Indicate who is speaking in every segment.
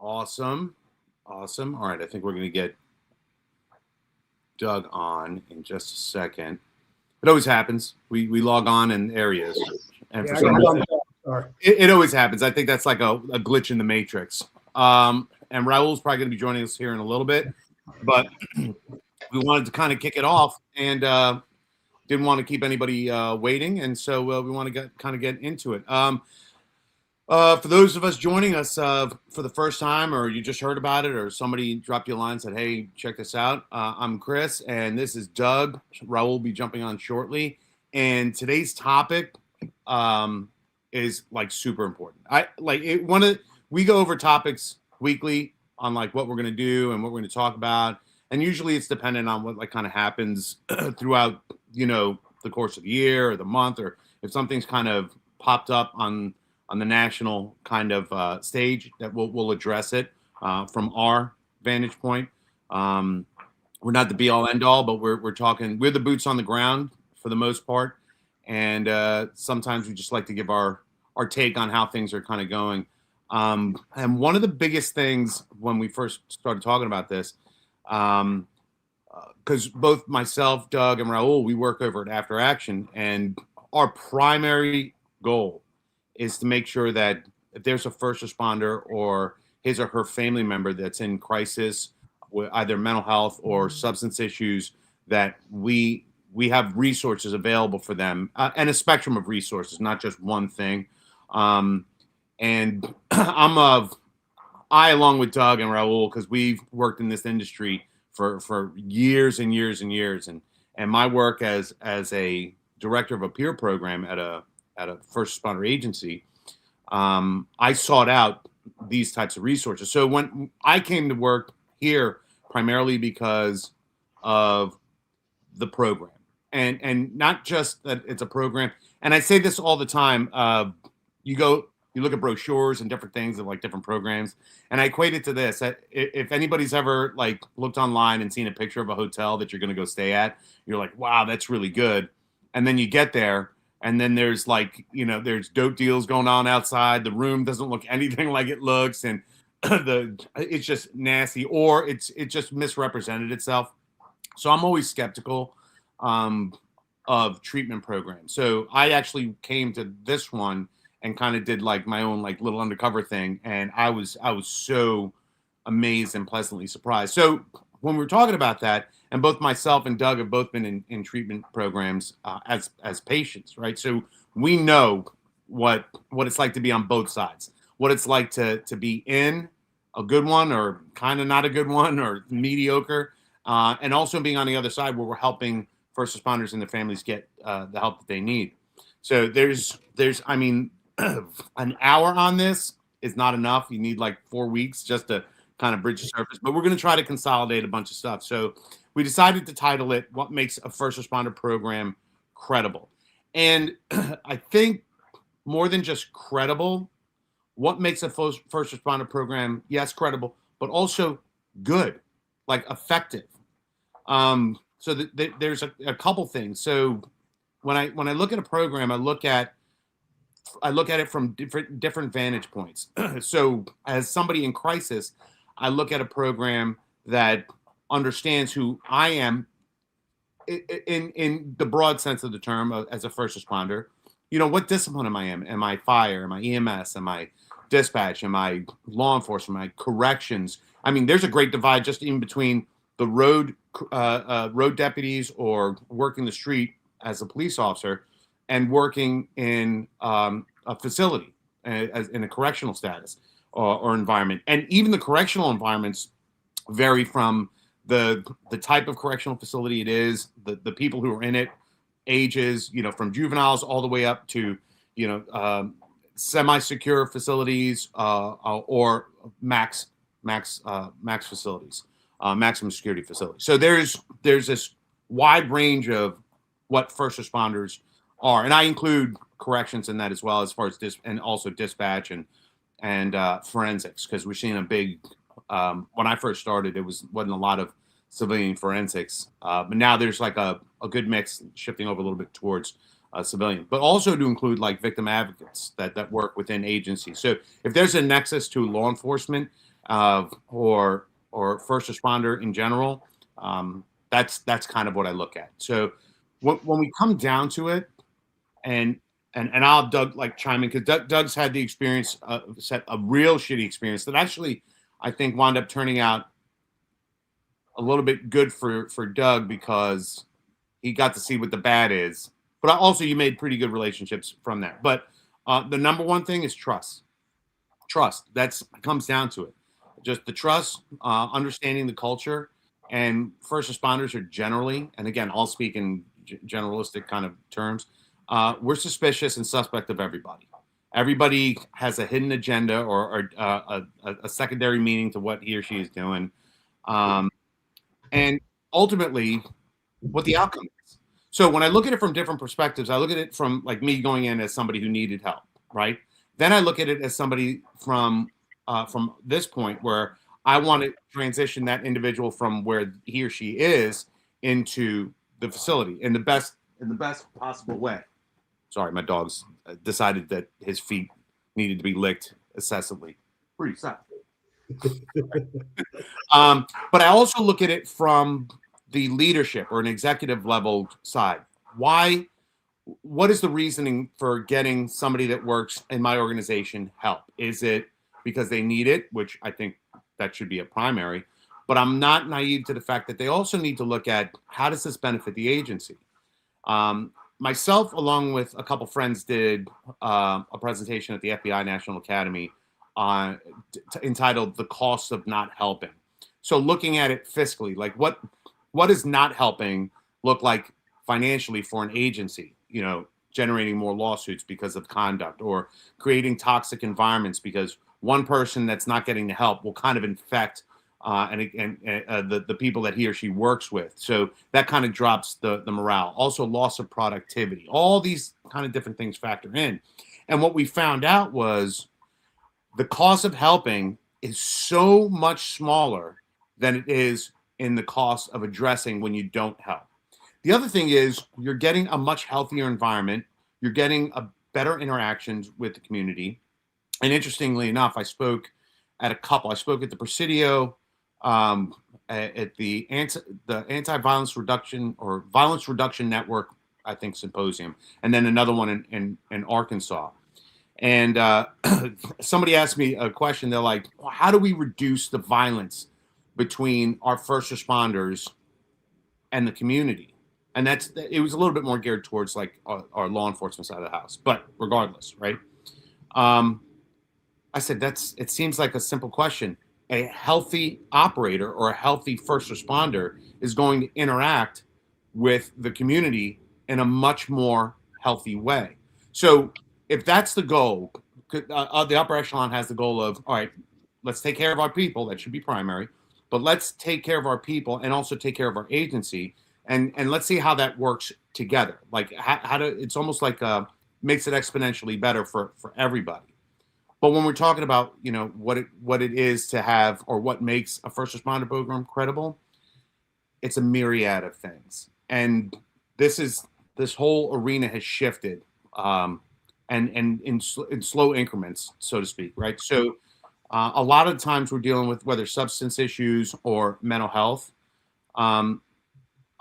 Speaker 1: Awesome. Awesome. All right. I think we're going to get Doug on in just a second. It always happens. We log on and there he is. And for some reason, it always happens. I think that's like a glitch in the matrix. And Raul's probably going to be joining us here in a little bit. But we wanted to kind of kick it off and didn't want to keep anybody waiting. And so we want to get into it. For those of us joining us for the first time, or you just heard about it, or somebody dropped you a line and said, hey, check this out. I'm Chris, and this is Doug. Raul will be jumping on shortly. And today's topic is like super important. We go over topics weekly on like what we're going to do and what we're going to talk about. And usually it's dependent on what like kind of happens throughout, the course of the year or the month, or if something's kind of popped up on the national kind of stage that we'll address it from our vantage point. We're not the be all end all, but we're talking, we're the boots on the ground for the most part. And sometimes we just like to give our take on how things are kind of going. And one of the biggest things when we first started talking about this, because both myself, Doug, and Raul, we work over at After Action, and our primary goal is to make sure that if there's a first responder or his or her family member that's in crisis with either mental health or substance issues, that we have resources available for them, and a spectrum of resources, not just one thing. And I, along with Doug and Raul, because we've worked in this industry for years and years and years, and my work as a director of a peer program at a first responder agency, I sought out these types of resources. So when I came to work here, primarily because of the program, and not just that it's a program. And I say this all the time. You look at brochures and different things of like different programs, and I equate it to this. If anybody's ever like looked online and seen a picture of a hotel that you're going to go stay at, you're like, wow, that's really good. And then you get there, and then there's like, there's dope deals going on outside. The room doesn't look anything like it looks, and it's just nasty, or it just misrepresented itself. So I'm always skeptical of treatment programs. So I actually came to this one and kind of did like my own like little undercover thing, and I was so amazed and pleasantly surprised. So when we were talking about that, and both myself and Doug have both been in treatment programs as patients, right? So we know what it's like to be on both sides, what it's like to be in a good one or kind of not a good one or mediocre, and also being on the other side where we're helping first responders and their families get the help that they need. So there's an hour on this is not enough. You need like 4 weeks just to kind of bridge the surface, but we're going to try to consolidate a bunch of stuff. So we decided to title it, What Makes a First Responder Program Credible? And I think more than just credible, what makes a first responder program, yes, credible, but also good, like effective. So there's a couple things. So when I look at a program, I look at it from different vantage points. So as somebody in crisis, I look at a program that understands who I am in the broad sense of the term as a first responder. What discipline am I in? Am I fire? Am I EMS? Am I dispatch? Am I law enforcement? Am I corrections? I mean, there's a great divide just in between the road deputies or working the street as a police officer and working in a facility as in a correctional status or environment. And even the correctional environments vary from the type of correctional facility it is, the people who are in it, ages, from juveniles all the way up to, semi-secure facilities or max facilities, maximum security facilities. So there's this wide range of what first responders are, and I include corrections in that as well, as far as and also dispatch and forensics, because we're seeing a big. When I first started, wasn't a lot of civilian forensics, but now there's like a good mix, shifting over a little bit towards civilian, but also to include like victim advocates that work within agencies. So if there's a nexus to law enforcement, or first responder in general. That's kind of what I look at. So when we come down to it, and and I'll Doug like chime in because Doug's had the experience, set a real shitty experience that actually I think wound up turning out a little bit good for Doug because he got to see what the bad is. But also, you made pretty good relationships from that. But the number one thing is trust. Trust. That's comes down to it. Just the trust, understanding the culture, and first responders are generally, and again, I'll speak in generalistic kind of terms. We're suspicious and suspect of everybody. Everybody has a hidden agenda or a secondary meaning to what he or she is doing. Um, and ultimately what the outcome is. So when I look at it from different perspectives, I look at it from like me going in as somebody who needed help, right? Then I look at it as somebody from this point where I want to transition that individual from where he or she is into the facility in the best possible way. Sorry, my dog's decided that his feet needed to be licked excessively. Pretty sad. But I also look at it from the leadership or an executive level side. Why? What is the reasoning for getting somebody that works in my organization help? Is it because they need it, which I think that should be a primary, but I'm not naive to the fact that they also need to look at how does this benefit the agency? Myself, along with a couple friends, did a presentation at the FBI National Academy entitled "The Cost of Not Helping." So, looking at it fiscally, like what is not helping look like financially for an agency? You know, generating more lawsuits because of conduct, or creating toxic environments because one person that's not getting the help will kind of infect the people that he or she works with. So that kind of drops the morale. Also, loss of productivity. All these kind of different things factor in. And what we found out was the cost of helping is so much smaller than it is in the cost of addressing when you don't help. The other thing is you're getting a much healthier environment. You're getting a better interactions with the community. And interestingly enough, I spoke at a couple. I spoke at the Presidio, at the Anti-Violence Reduction or Violence Reduction Network, I think, symposium, and then another one in Arkansas. And somebody asked me a question. They're like, well, how do we reduce the violence between our first responders and the community? And it was a little bit more geared towards like our law enforcement side of the house. But regardless, right? I said, it seems like a simple question. A healthy operator or a healthy first responder is going to interact with the community in a much more healthy way. So if that's the goal, the upper echelon has the goal of, all right, let's take care of our people. That should be primary. But let's take care of our people and also take care of our agency. And let's see how that works together. Like it's almost like makes it exponentially better for everybody. But when we're talking about, you know, what it is to have or what makes a first responder program credible, it's a myriad of things. And this whole arena has shifted, and in slow increments, so to speak, right? So a lot of times we're dealing with whether substance issues or mental health.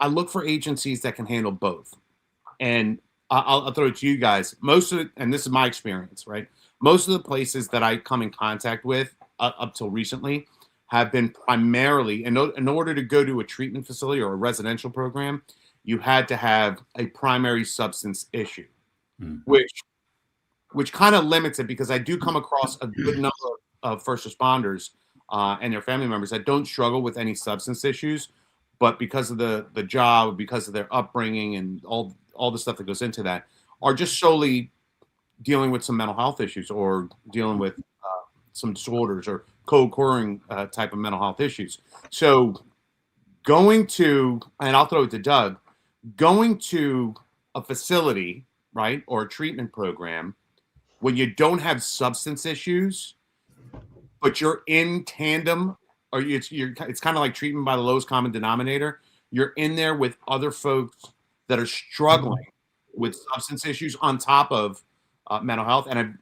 Speaker 1: I look for agencies that can handle both. And I'll throw it to you guys. Most of it, and this is my experience, right? Most of the places that I come in contact with up till recently have been primarily, in order to go to a treatment facility or a residential program, you had to have a primary substance issue, which kind of limits it because I do come across a good number of first responders and their family members that don't struggle with any substance issues, but because of the job, because of their upbringing and all the stuff that goes into that, are just solely dealing with some mental health issues or dealing with some disorders or co-occurring type of mental health issues. So going to, and I'll throw it to Doug, going to a facility, right, or a treatment program when you don't have substance issues, but you're in tandem, or it's kind of like treatment by the lowest common denominator. You're in there with other folks that are struggling with substance issues on top of mental health. And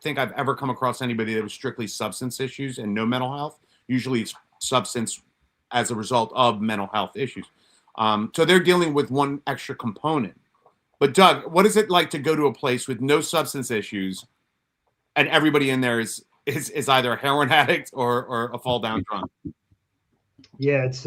Speaker 1: think I've ever come across anybody that was strictly substance issues and no mental health. Usually it's substance as a result of mental health issues. So they're dealing with one extra component. But Doug, what is it like to go to a place with no substance issues and everybody in there is either a heroin addict or a fall down drunk?
Speaker 2: Yeah, it's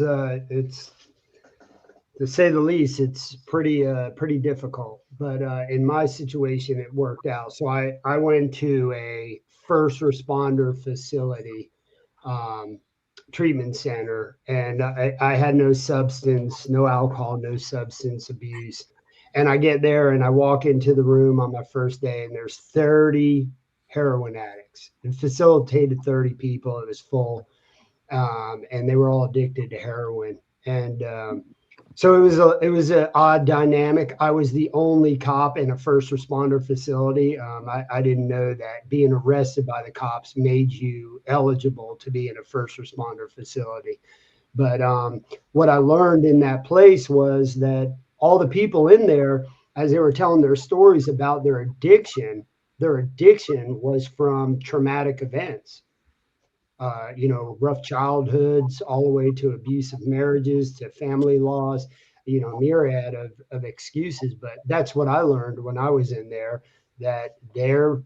Speaker 2: to say the least, it's pretty difficult. But in my situation, it worked out. So I went to a first responder facility, um, treatment center, and I had no substance, no alcohol, no substance abuse. And I get there and I walk into the room on my first day, and there's 30 heroin addicts. It facilitated 30 people. It was full, and they were all addicted to heroin. And so it was a odd dynamic. I was the only cop in a first responder facility. I didn't know that being arrested by the cops made you eligible to be in a first responder facility. But what I learned in that place was that all the people in there, as they were telling their stories about their addiction was from traumatic events. Rough childhoods, all the way to abusive marriages, to family loss, myriad of excuses. But that's what I learned when I was in there, that their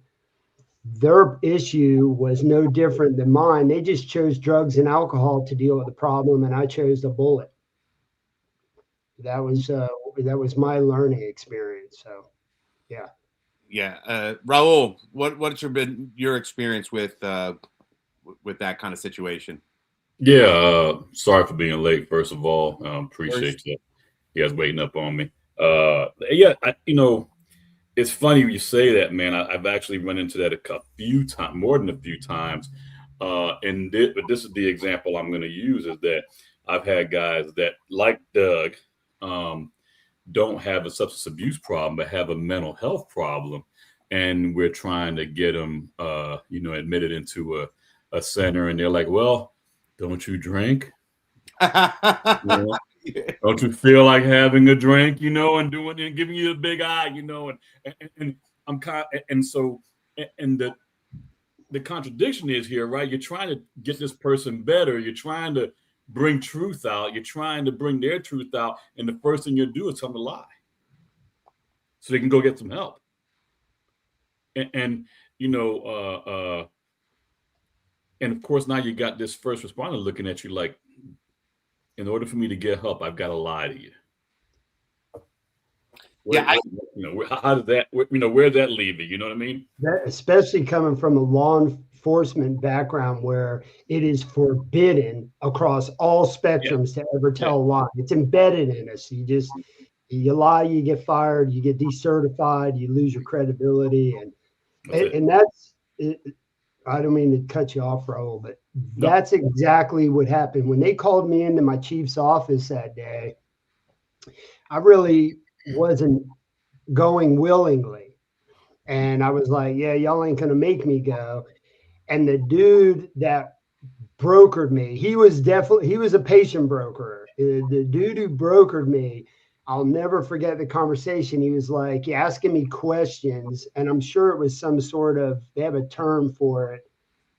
Speaker 2: issue was no different than mine. They just chose drugs and alcohol to deal with the problem, and I chose the bullet. That was my learning experience. So, yeah.
Speaker 1: Yeah, Raul, what's been your experience with that kind of situation?
Speaker 3: Yeah, sorry for being late. First of all, appreciate you guys waiting up on me. Yeah, it's funny you say that, man. I've actually run into that a few times, more than a few times. But this is the example I'm going to use, is that I've had guys that, like Doug, don't have a substance abuse problem, but have a mental health problem, and we're trying to get them, admitted into a center, and they're like, "Well, don't you drink? You know, don't you feel like having a drink? And doing and giving you a big eye, and I'm kind and so and the contradiction is here, right? You're trying to get this person better. You're trying to bring truth out. You're trying to bring their truth out, and the first thing you do is tell them to lie, so they can go get some help. And you know, and of course now you got this first responder looking at you like, in order for me to get help, I've got to lie to you. How did that? Where'd that leave you? You know what I mean?
Speaker 2: That, especially coming from a law enforcement background where it is forbidden across all spectrums to ever tell a lie. It's embedded in us. You lie, you get fired, you get decertified, you lose your credibility, and that's it. I don't mean to cut you off, Raul, but that's exactly what happened when they called me into my chief's office that day. I really wasn't going willingly, and I was like, "Yeah, y'all ain't gonna make me go." And the dude that brokered me, he was a patient broker. The dude who brokered me, I'll never forget the conversation. He was like asking me questions, and I'm sure it was some sort of, they have a term for it,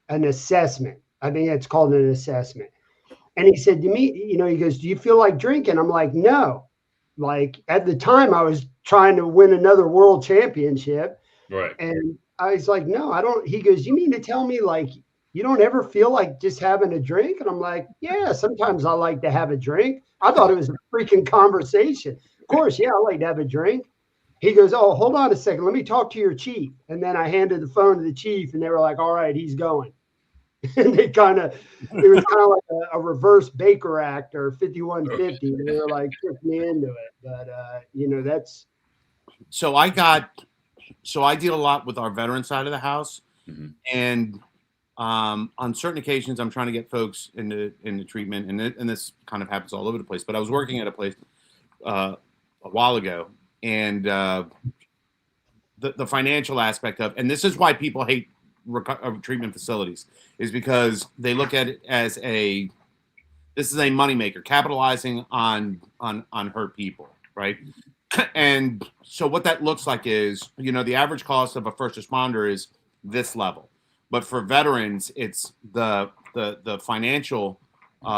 Speaker 2: an assessment. I think it's called an assessment. And he said to me, he goes, "Do you feel like drinking?" I'm like, "No." Like at the time I was trying to win another world championship.
Speaker 3: Right.
Speaker 2: And I was like, "No, I don't." He goes, "You mean to tell me like you don't ever feel like just having a drink?" And I'm like, "Yeah, sometimes I like to have a drink." I thought it was a freaking conversation. Of course, yeah, I like to have a drink. He goes, "Oh, hold on a second. Let me talk to your chief." And then I handed the phone to the chief, and they were like, "All right, he's going." And it was kind of like a reverse Baker Act or 5150. They were like, tricked me into it. But, that's.
Speaker 1: So I deal a lot with our veteran side of the house.
Speaker 3: Mm-hmm.
Speaker 1: And on certain occasions, I'm trying to get folks into treatment, and this kind of happens all over the place. But I was working at a place a while ago, and the financial aspect of, and this is why people hate treatment facilities, is because they look at it as this is a moneymaker, capitalizing on hurt people, right? And so what that looks like is, the average cost of a first responder is this level. But for veterans, it's the financial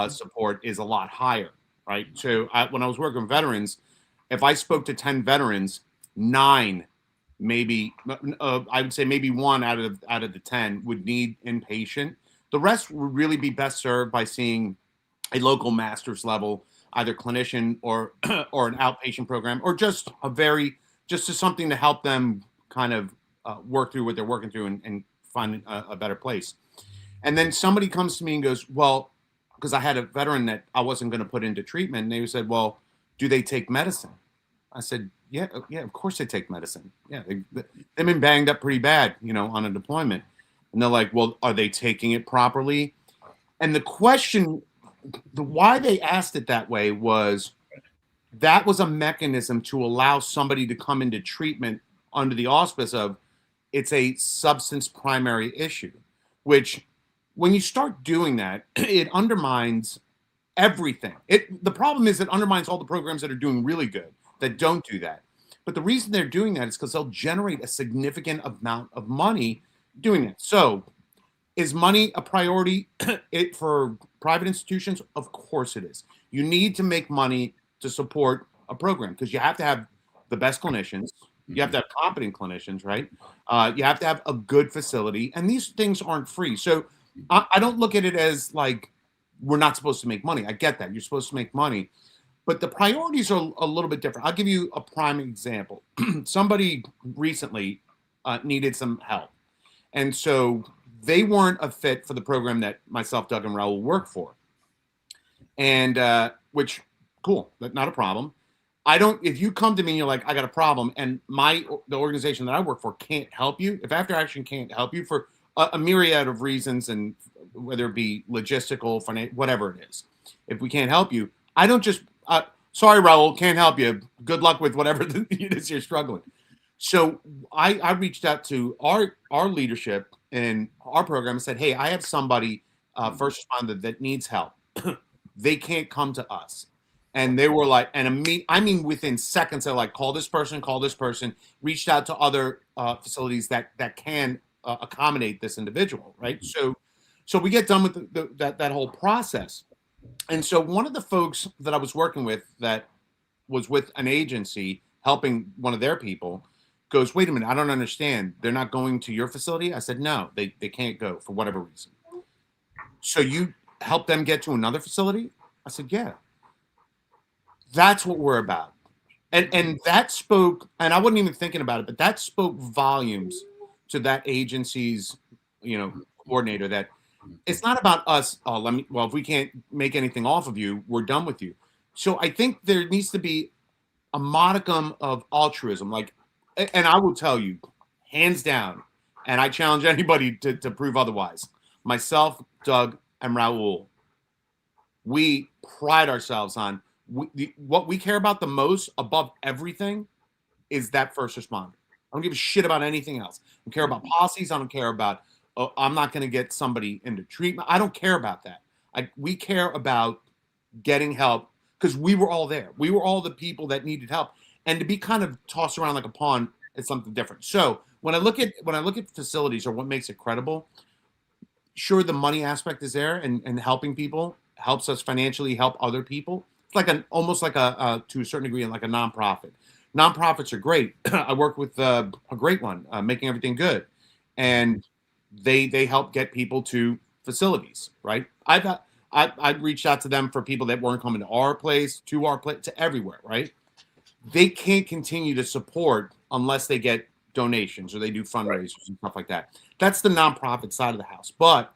Speaker 1: support is a lot higher, right? So when I was working with veterans, if I spoke to 10 veterans, 9, maybe I would say maybe 1 out of the 10 would need inpatient. The rest would really be best served by seeing a local master's level, either clinician or or an outpatient program, or just something to help them kind of work through what they're working through and find a better place. And then somebody comes to me and goes, well, because I had a veteran that I wasn't going to put into treatment, and they said, well, do they take medicine? I said, yeah, of course they take medicine. Yeah, they've been banged up pretty bad, on a deployment. And they're like, well, are they taking it properly? And the question, why they asked it that way was that was a mechanism to allow somebody to come into treatment under the auspice of it's a substance primary issue, which when you start doing that, it undermines everything. The problem is it undermines all the programs that are doing really good that don't do that. But the reason they're doing that is because they'll generate a significant amount of money doing it. So is money a priority for private institutions? Of course it is. You need to make money to support a program because you have to have the best clinicians. You have to have competent clinicians, right? You have to have a good facility. And these things aren't free. So I don't look at it as like we're not supposed to make money. I get that. You're supposed to make money. But the priorities are a little bit different. I'll give you a prime example. Somebody recently needed some help. And so they weren't a fit for the program that myself, Doug, and Raul work for. And which, cool, but not a problem. If you come to me and you're like, I got a problem, and the organization that I work for can't help you, if After Action can't help you for a myriad of reasons, and whether it be logistical, financial, whatever it is, if we can't help you, I don't just, sorry, Raul, can't help you. Good luck with whatever it is you're struggling. So I reached out to our leadership in our program and said, hey, I have somebody, first responder, that needs help. They can't come to us. And they were like, within seconds, they're like, call this person, reached out to other facilities that can accommodate this individual, right? So we get done with that whole process. And so one of the folks that I was working with that was with an agency helping one of their people goes, wait a minute, I don't understand. They're not going to your facility? I said, no, they can't go for whatever reason. So you help them get to another facility? I said, yeah. That's what we're about. And that spoke, and I wasn't even thinking about it, but that spoke volumes to that agency's, coordinator, that it's not about us. If we can't make anything off of you, we're done with you. So I think there needs to be a modicum of altruism. And I will tell you, hands down, and I challenge anybody to prove otherwise, myself, Doug, and Raul, we pride ourselves on what we care about the most above everything is that first responder. I don't give a shit about anything else. I don't care about policies. I don't care about, I'm not going to get somebody into treatment. I don't care about that. We care about getting help because we were all there. We were all the people that needed help. And to be kind of tossed around like a pawn is something different. So when I look at facilities or what makes it credible, sure, the money aspect is there, and helping people helps us financially help other people. It's like almost like to a certain degree, like a nonprofit. Nonprofits are great. I work with a great one, Making Everything Good, and they help get people to facilities. Right? I've reached out to them for people that weren't coming to our place, to everywhere. Right? They can't continue to support unless they get donations or they do fundraisers and stuff like that. That's the nonprofit side of the house, but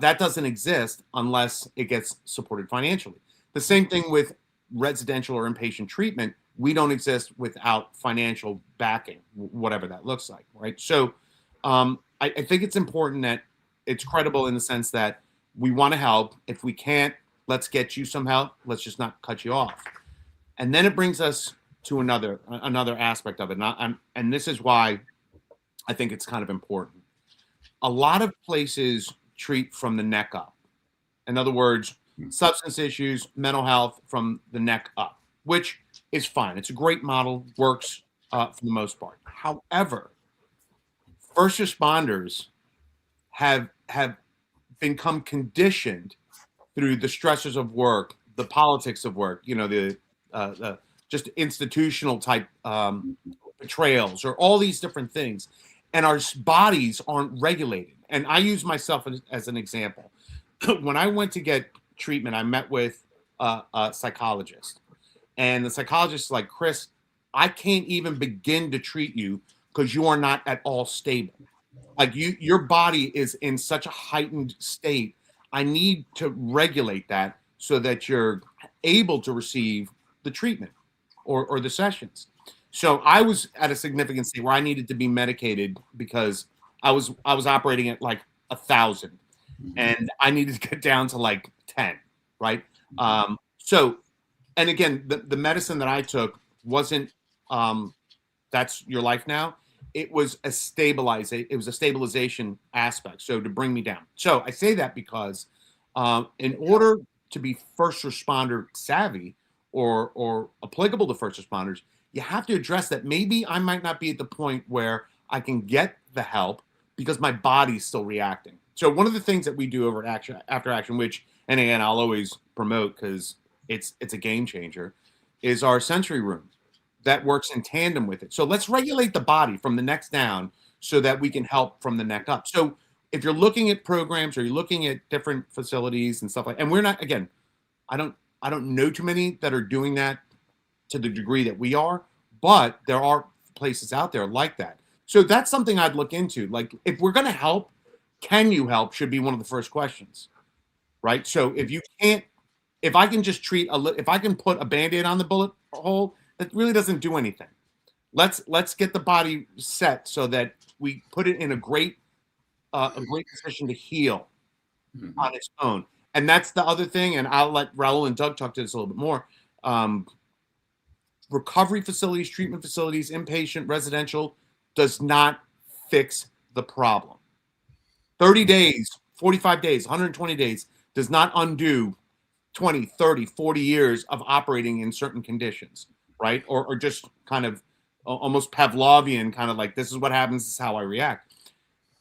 Speaker 1: that doesn't exist unless it gets supported financially. The same thing with residential or inpatient treatment. We don't exist without financial backing, whatever that looks like, right? So I think it's important that it's credible in the sense that we want to help. If we can't, let's get you some help. Let's just not cut you off. And then it brings us to another aspect of it. And this is why I think it's kind of important. A lot of places treat from the neck up. In other words, substance issues, mental health from the neck up, which is fine. It's a great model, works for the most part. However, first responders have become conditioned through the stressors of work, the politics of work, the just institutional type betrayals, or all these different things, and our bodies aren't regulated. And I use myself as an example. When I went to get treatment, I met with a psychologist, and the psychologist is like, Chris, I can't even begin to treat you because you are not at all stable. Like your body is in such a heightened state. I need to regulate that so that you're able to receive the treatment or the sessions. So I was at a significant state where I needed to be medicated because I was operating at like 1,000, and I needed to get down to like 10, right? So, and again, the medicine that I took wasn't that's your life now. It was a stabilization aspect. So to bring me down. So I say that because in order to be first responder savvy or applicable to first responders, you have to address that maybe I might not be at the point where I can get the help because my body's still reacting. So one of the things that we do over at After Action, which, and again, I'll always promote because it's a game changer, is our sensory room that works in tandem with it. So let's regulate the body from the neck down so that we can help from the neck up. So if you're looking at programs or you're looking at different facilities and stuff like, and we're not, again, I don't know too many that are doing that to the degree that we are, but there are places out there like that. So that's something I'd look into. Like, if we're going to help, can you help should be one of the first questions, right? So if you can't, if I can just treat if I can put a Band-Aid on the bullet hole, that really doesn't do anything. Let's get the body set so that we put it in a great position to heal on its own. And that's the other thing. And I'll let Raul and Doug talk to this a little bit more. Recovery facilities, treatment facilities, inpatient, residential does not fix the problem. 30 days, 45 days, 120 days does not undo 20, 30, 40 years of operating in certain conditions, right? Or just kind of almost Pavlovian, kind of like, this is what happens, this is how I react.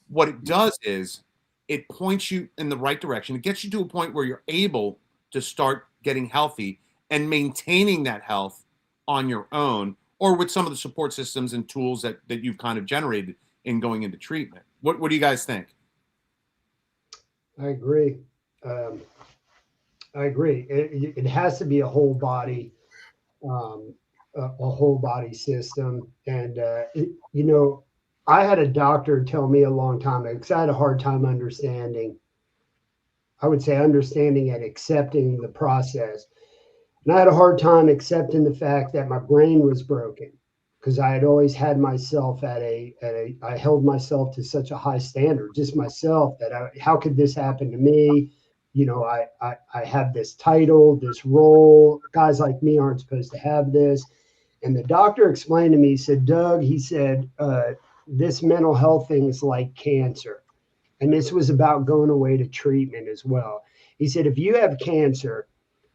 Speaker 1: What it does is it points you in the right direction. It gets you to a point where you're able to start getting healthy and maintaining that health on your own, or with some of the support systems and tools that you've kind of generated in going into treatment. What do you guys think?
Speaker 2: I agree. I agree. It has to be a whole body, a whole body system. And, I had a doctor tell me a long time ago, because I had a hard time understanding and accepting the process. And I had a hard time accepting the fact that my brain was broken, because I had always had myself I held myself to such a high standard, just myself, that how could this happen to me? I have this title, this role. Guys like me aren't supposed to have this. And the doctor explained to me, he said, Doug, he said, this mental health thing is like cancer. And this was about going away to treatment as well. He said, if you have cancer,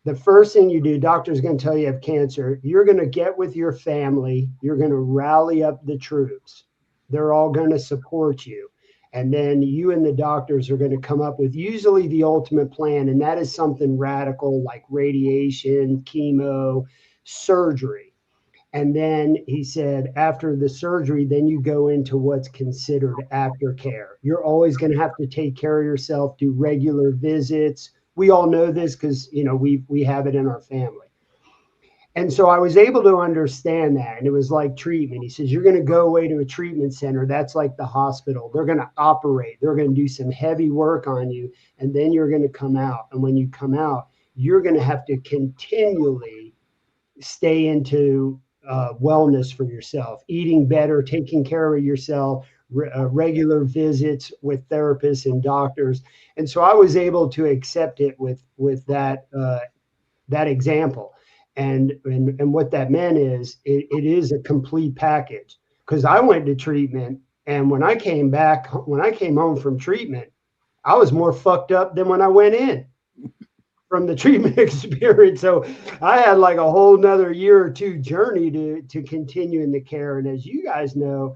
Speaker 2: the first thing you do, doctor's going to tell you have cancer, you're going to get with your family, you're going to rally up the troops. They're all going to support you. And then you and the doctors are going to come up with usually the ultimate plan. And that is something radical like radiation, chemo, surgery. And then he said, after the surgery, then you go into what's considered aftercare. You're always going to have to take care of yourself, do regular visits. We all know this because, we have it in our family. And so I was able to understand that. And it was like treatment. He says, you're going to go away to a treatment center. That's like the hospital. They're going to operate. They're going to do some heavy work on you. And then you're going to come out. And when you come out, you're going to have to continually stay into wellness for yourself, eating better, taking care of yourself, regular visits with therapists and doctors. And so I was able to accept it with that example. And what that meant is it is a complete package, because I went to treatment, and when I came home from treatment, I was more fucked up than when I went in from the treatment experience. So I had like a whole nother year or two journey to continue in the care. And as you guys know,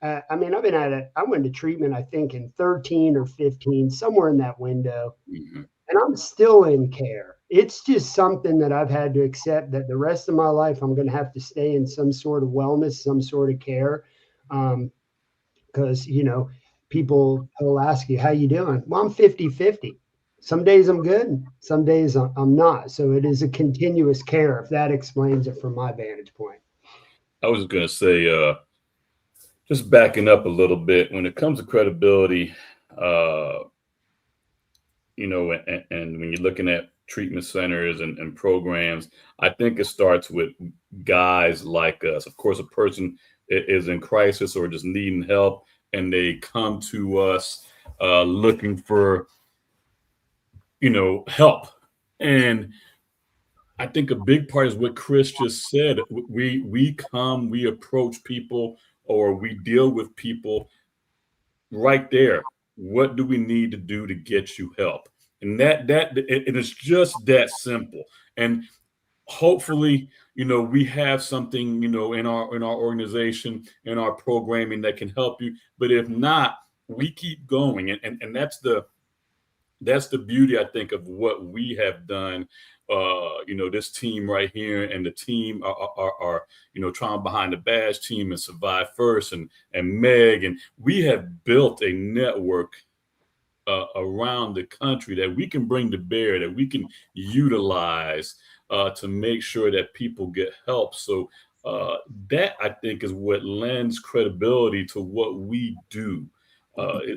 Speaker 2: I mean, I've been at it. I went to treatment, I think, in 13 or 15, somewhere in that window.
Speaker 3: Mm-hmm.
Speaker 2: And I'm still in care. It's just something that I've had to accept that the rest of my life I'm going to have to stay in some sort of wellness, some sort of care. Because, people will ask you, how you doing? Well, I'm 50-50. Some days I'm good, some days I'm not. So it is a continuous care, if that explains it from my vantage point.
Speaker 3: I was just going to say, just backing up a little bit, when it comes to credibility, and when you're looking at treatment centers and programs, I think it starts with guys like us. Of course, a person is in crisis or just needing help, and they come to us looking for, help. And I think a big part is what Chris just said. We approach people, or we deal with people right there. What do we need to do to get you help? And it is just that simple. And hopefully, we have something, in our organization, in our programming that can help you. But if not, we keep going. And that's the beauty, I think, of what we have done. This team right here, and the team are Trying Behind the Badge team, and Survive First, and Meg, and we have built a network around the country that we can bring to bear, that we can utilize to make sure that people get help. So that, I think, is what lends credibility to what we do.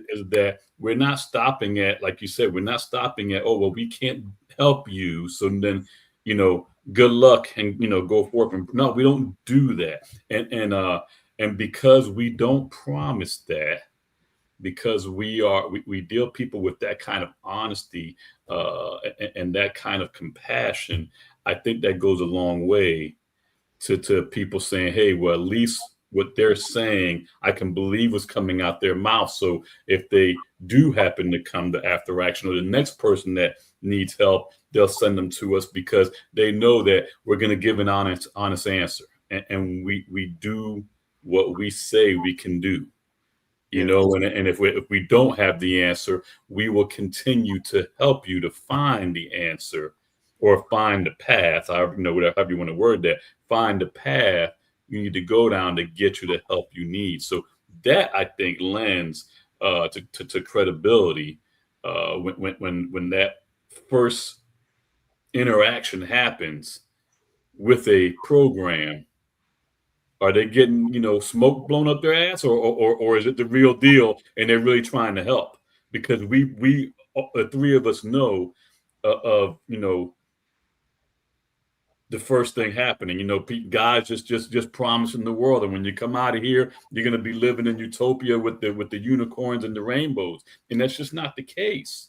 Speaker 3: Is that we're not stopping at, like you said, we're not stopping at, oh, well, we can't help you, so then, good luck, and, go forth. And no, we don't do that. And because we don't promise that, because we deal people with that kind of honesty and that kind of compassion, I think that goes a long way to people saying, hey, well, at least what they're saying, I can believe what's coming out their mouth. So if they do happen to come to After Action, or the next person that needs help, they'll send them to us, because they know that we're going to give an honest answer. And we do what we say we can do. And if we don't have the answer, we will continue to help you to find the answer, or find the path, whatever you want to word that, find the path you need to go down to get you the help you need. So that, I think, lends to credibility when that first interaction happens with a program. Are they getting, smoke blown up their ass, or is it the real deal and they're really trying to help? Because we the three of us know of the first thing happening. God's just promising the world, and when you come out of here, you're going to be living in utopia with the unicorns and the rainbows, and that's just not the case.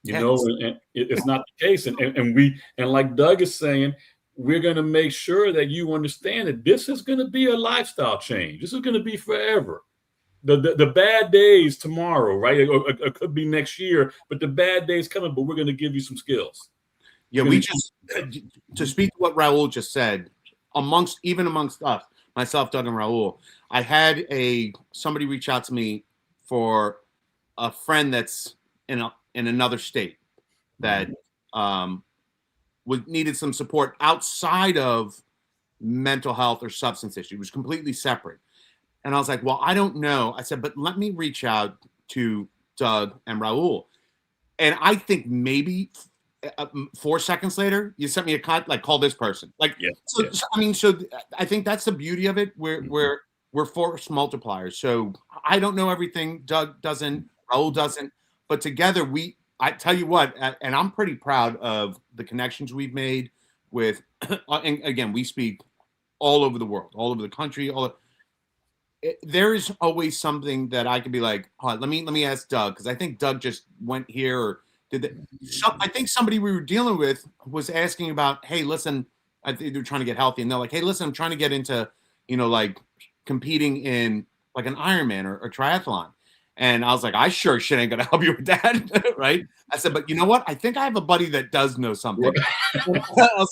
Speaker 3: And it's not the case, and like Doug is saying, we're going to make sure that you understand that this is going to be a lifestyle change. This is going to be forever. The bad days tomorrow, right? It could be next year, but the bad days coming. But we're going to give you some skills.
Speaker 1: Yeah, to speak to what Raul just said, amongst us, myself, Doug, and Raul, I had somebody reach out to me for a friend that's in another state that needed some support outside of mental health or substance issue. It was completely separate. And I was like, well, I don't know. I said, but let me reach out to Doug and Raul. And I think maybe 4 seconds later, you sent me a call this person. So I think that's the beauty of it. We're force multipliers. So I don't know everything. Doug doesn't, Raul doesn't, but together I tell you what, and I'm pretty proud of the connections we've made with, and again, we speak all over the world, all over the country. There is always something that I can be like, let me ask Doug, because I think Doug just went here or did that. So I think somebody we were dealing with was asking about, hey, listen, I think they're trying to get healthy, and they're like, hey, listen, I'm trying to get into, competing in like an Ironman or triathlon. And I was like, I sure shit ain't gonna help you with that, right? I said, but you know what? I think I have a buddy that does know something. So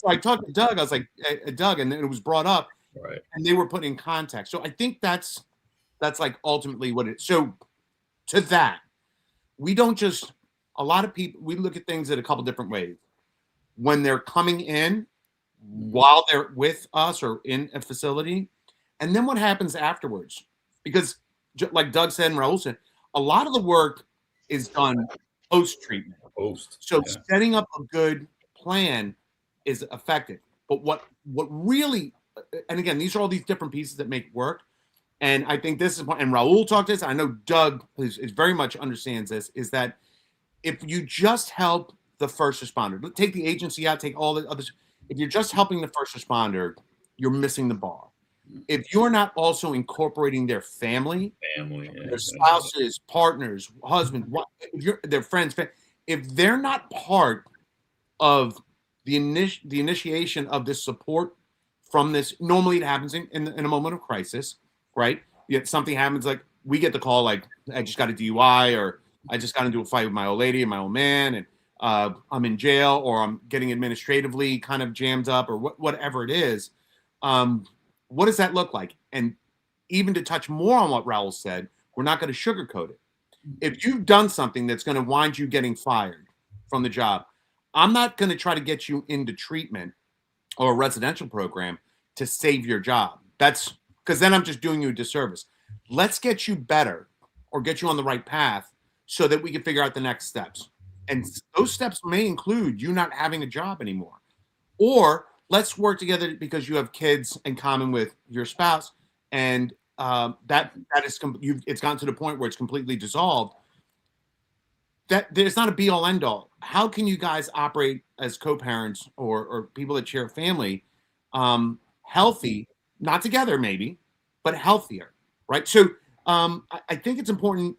Speaker 1: I talked to Doug. I was like, hey, Doug, and then it was brought up,
Speaker 3: right?
Speaker 1: And they were put in contact. So I think that's That's like ultimately what it. So to that, we don't just. A lot of people, we look at things in a couple different ways. When they're coming in, while they're with us or in a facility, and then what happens afterwards. Because like Doug said and Raul said, a lot of the work is done post-treatment. So setting up a good plan is effective. But what really, and again, these are all these different pieces that make work. And I think this is, and Raul talked this, I know Doug is very much understands this, is that if you just help the first responder, take the agency out, take all the others, if you're just helping the first responder, you're missing the bar. If you're not also incorporating their family, their spouses, partners, husband, their friends, if they're not part of the initiation of this support from this, normally it happens in a moment of crisis, right? Yet something happens, like we get the call, like I just got a DUI, or I just got into a fight with my old lady and my old man, and I'm in jail, or I'm getting administratively kind of jammed up, or whatever it is. What does that look like? And even to touch more on what Raul said, we're not going to sugarcoat it. If you've done something that's going to wind you getting fired from the job, I'm not going to try to get you into treatment or a residential program to save your job. That's because then I'm just doing you a disservice. Let's get you better or get you on the right path so that we can figure out the next steps. And those steps may include you not having a job anymore. Or let's work together because you have kids in common with your spouse, and that is it's gotten to the point where it's completely dissolved. That there's not a be all end all. How can you guys operate as co-parents or people that share a family, healthy, not together maybe, but healthier, right? So I think it's important,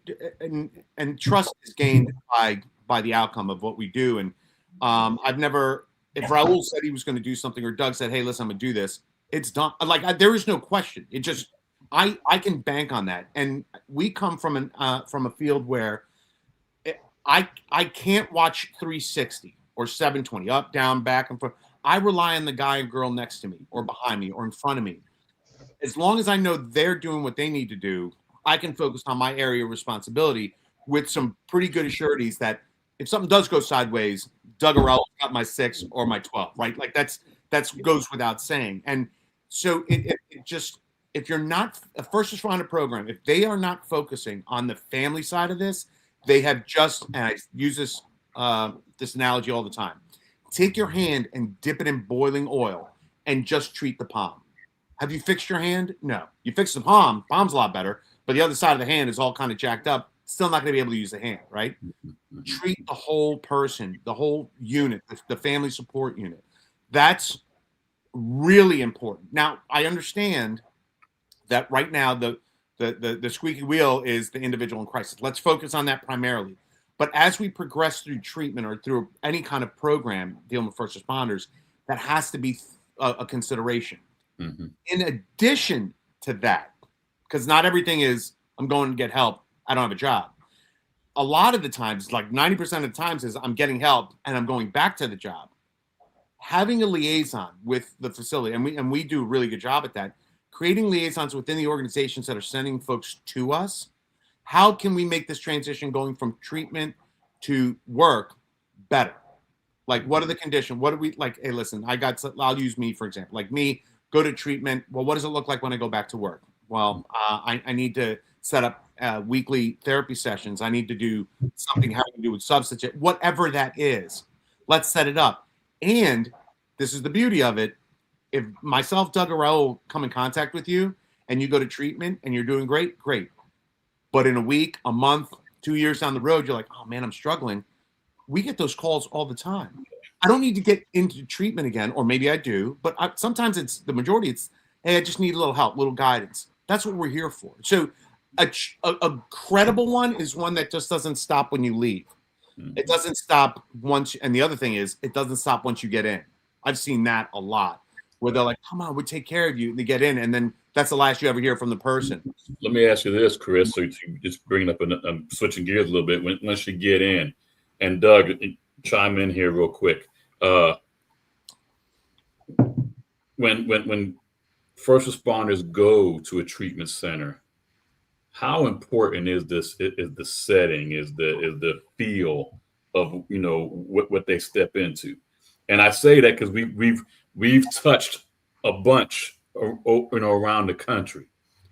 Speaker 1: and trust is gained by the outcome of what we do. And I've never. If Raul said he was going to do something, or Doug said, "Hey, listen, I'm going to do this," it's done. Like there is no question. It just I can bank on that. And we come from a field where I can't watch 360 or 720 up, down, back and forth. I rely on the guy and girl next to me, or behind me, or in front of me. As long as I know they're doing what they need to do, I can focus on my area of responsibility with some pretty good assurities that if something does go sideways, Doug or Raul got my 6 or my 12, right? Like that's goes without saying. And so it just, if you're not a first responder program, if they are not focusing on the family side of this, they have just, and I use this this analogy all the time, take your hand and dip it in boiling oil and just treat the palm. Have you fixed your hand? No. You fix the palm. Palm's a lot better, but the other side of the hand is all kind of jacked up. Still not going to be able to use the hand, right? Treat the whole person, the whole unit, the family support unit. That's really important. Now, I understand that right now the squeaky wheel is the individual in crisis. Let's focus on that primarily. But as we progress through treatment or through any kind of program dealing with first responders, that has to be a consideration. Mm-hmm. In addition to that, because not everything is, I'm going to get help, I don't have a job. A lot of the times, like 90% of the times, is I'm getting help and I'm going back to the job. Having a liaison with the facility, and we do a really good job at that, creating liaisons within the organizations that are sending folks to us. How can we make this transition going from treatment to work better? Like, what are the conditions? What do we, like, hey, listen, I'll use me, for example. Like me, go to treatment. Well, what does it look like when I go back to work? Well, I need to set up weekly therapy sessions. I need to do something having to do with substance, whatever that is. Let's set it up. And this is the beauty of it. If myself, Doug, or Raul come in contact with you and you go to treatment and you're doing great. But in a week, a month, 2 years down the road, you're like, oh man, I'm struggling. We get those calls all the time. I don't need to get into treatment again, or maybe I do, but sometimes it's the majority. It's, hey, I just need a little help, little guidance. That's what we're here for. So a credible one is one that just doesn't stop when you leave. It doesn't stop once. And the other thing is, it doesn't stop once you get in. I've seen that a lot, where they're like, come on, we'll take care of you. They get in, and then that's the last you ever hear from the person.
Speaker 3: Let me ask you this, Chris. So you just bringing up, I'm switching gears a little bit. Once you get in, and Doug, chime in here real quick. When first responders go to a treatment center, how important is this? Is the setting? Is the feel of what they step into? And I say that because we've touched a bunch, around the country,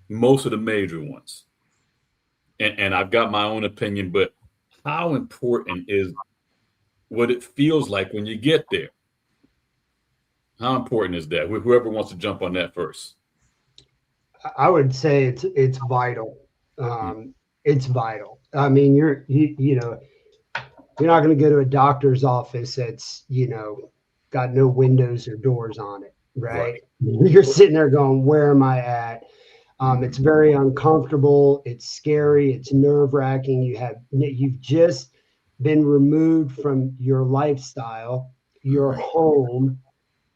Speaker 3: most of the major ones, and I've got my own opinion. But how important is what it feels like when you get there? How important is that? Whoever wants to jump on that first.
Speaker 2: I would say it's vital. It's vital. I mean, you know, you're not going to go to a doctor's office that's, got no windows or doors on it, right?
Speaker 3: Right.
Speaker 2: You're sitting there going, where am I at? It's very uncomfortable. It's scary. It's nerve wracking. You've just been removed from your lifestyle, your home,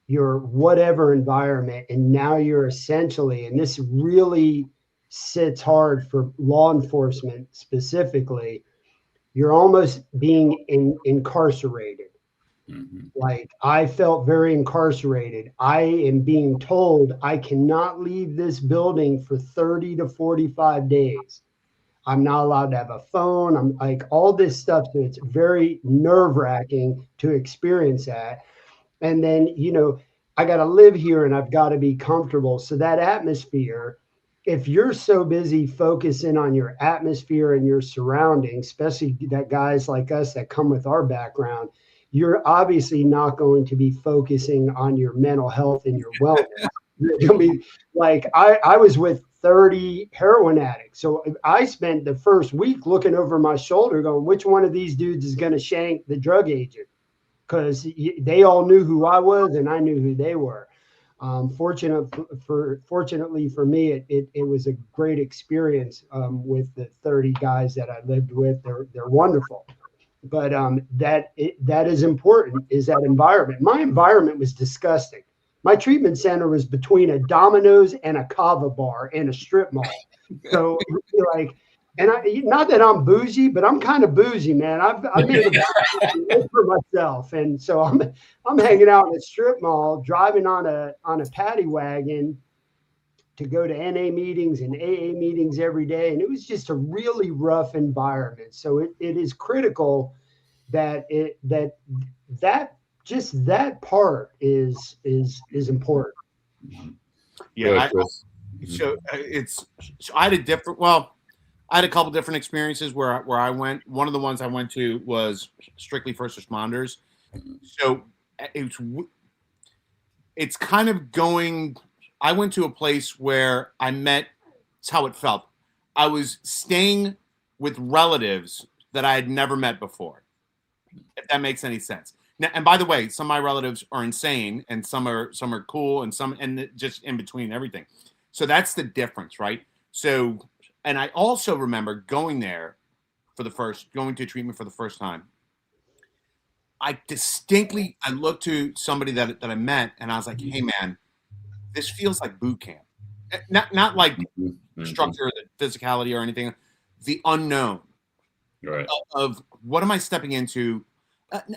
Speaker 2: your whatever environment, and now you're essentially, and this really sits hard for law enforcement specifically, you're almost being incarcerated.
Speaker 3: Mm-hmm.
Speaker 2: Like, I felt very incarcerated. I am being told I cannot leave this building for 30 to 45 days. I'm not allowed to have a phone. I'm like, all this stuff. So it's very nerve wracking to experience that. And then, I got to live here and I've got to be comfortable. So that atmosphere, if you're so busy focusing on your atmosphere and your surroundings, especially that guys like us that come with our background, you're obviously not going to be focusing on your mental health and your wellness. You're going to be like, I was with 30 heroin addicts. So I spent the first week looking over my shoulder going, which one of these dudes is going to shank the drug agent? Because they all knew who I was and I knew who they were. Fortunately for me, it was a great experience with the 30 guys that I lived with. They're wonderful. But that is important, is that environment. My environment was disgusting. My treatment center was between a Domino's and a Kava bar and a strip mall. So like, and not that I'm bougie, but I'm kind of bougie, man. I've made a live for myself, and so I'm hanging out in a strip mall, driving on a paddy wagon to go to NA meetings and AA meetings every day, and it was just a really rough environment. So it is critical that that part is important.
Speaker 1: Yeah.
Speaker 3: Chris.
Speaker 1: So I had I had a couple different experiences where I went. One of the ones I went to was strictly first responders. So it's kind of going. I went to a place where I met. It's how it felt. I was staying with relatives that I had never met before. If that makes any sense. Now, and by the way, some of my relatives are insane, and some are cool, and just in between everything. So that's the difference, right? So, and I also remember going to treatment for the first time. I looked to somebody that I met, and I was like, "Hey, man, this feels like boot camp. Not like structure, the physicality, or anything. The unknown,
Speaker 3: right,
Speaker 1: of what am I stepping into?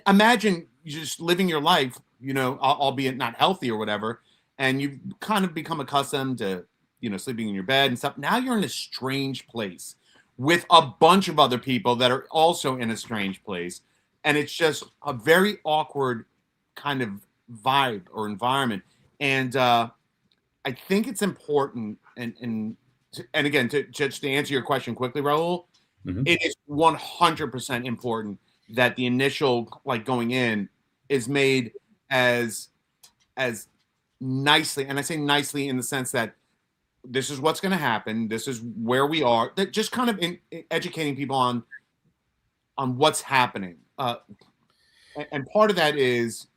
Speaker 1: Imagine just living your life, albeit not healthy or whatever, and you kind of become accustomed to, sleeping in your bed and stuff. Now you're in a strange place with a bunch of other people that are also in a strange place. And it's just a very awkward kind of vibe or environment. And I think it's important. And again, just to answer your question quickly, Raul, it is 100% important that the initial, going in, is made as nicely, and I say nicely in the sense that this is what's going to happen, this is where we are, that just kind of educating people on what's happening, and part of that is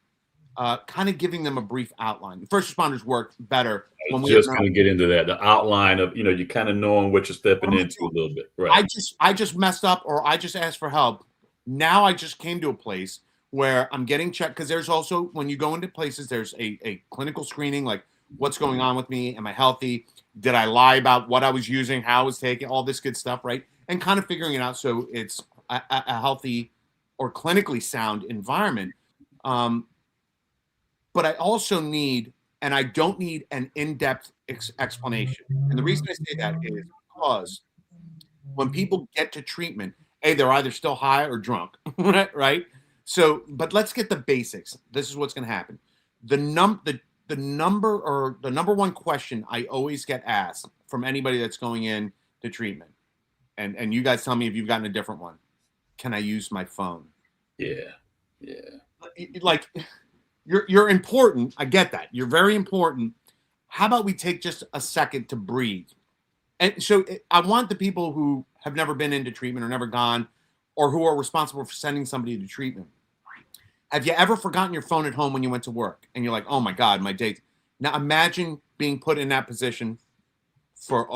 Speaker 1: kind of giving them a brief outline. First responders work better
Speaker 3: when we just kind of get into that, the outline of, you kind of knowing what you're stepping into a little bit, right?
Speaker 1: I just messed up, or I just asked for help. Now I just came to a place where I'm getting checked, because there's also, when you go into places, there's a clinical screening, like what's going on with me, am I healthy, did I lie about what I was using, how I was taking, all this good stuff, right? And kind of figuring it out so it's a healthy or clinically sound environment. But I also need, and I don't need, an in-depth explanation. And the reason I say that is because when people get to treatment, they're either still high or drunk, right? So, but let's get the basics. This is what's going to happen. The number one question I always get asked from anybody that's going in to treatment, and you guys tell me if you've gotten a different one. Can I use my phone?
Speaker 3: Yeah.
Speaker 1: Like, you're important. I get that. You're very important. How about we take just a second to breathe? And so I want the people who have never been into treatment or never gone, or who are responsible for sending somebody to treatment. Have you ever forgotten your phone at home when you went to work and you're like, oh my God, my date? Now imagine being put in that position for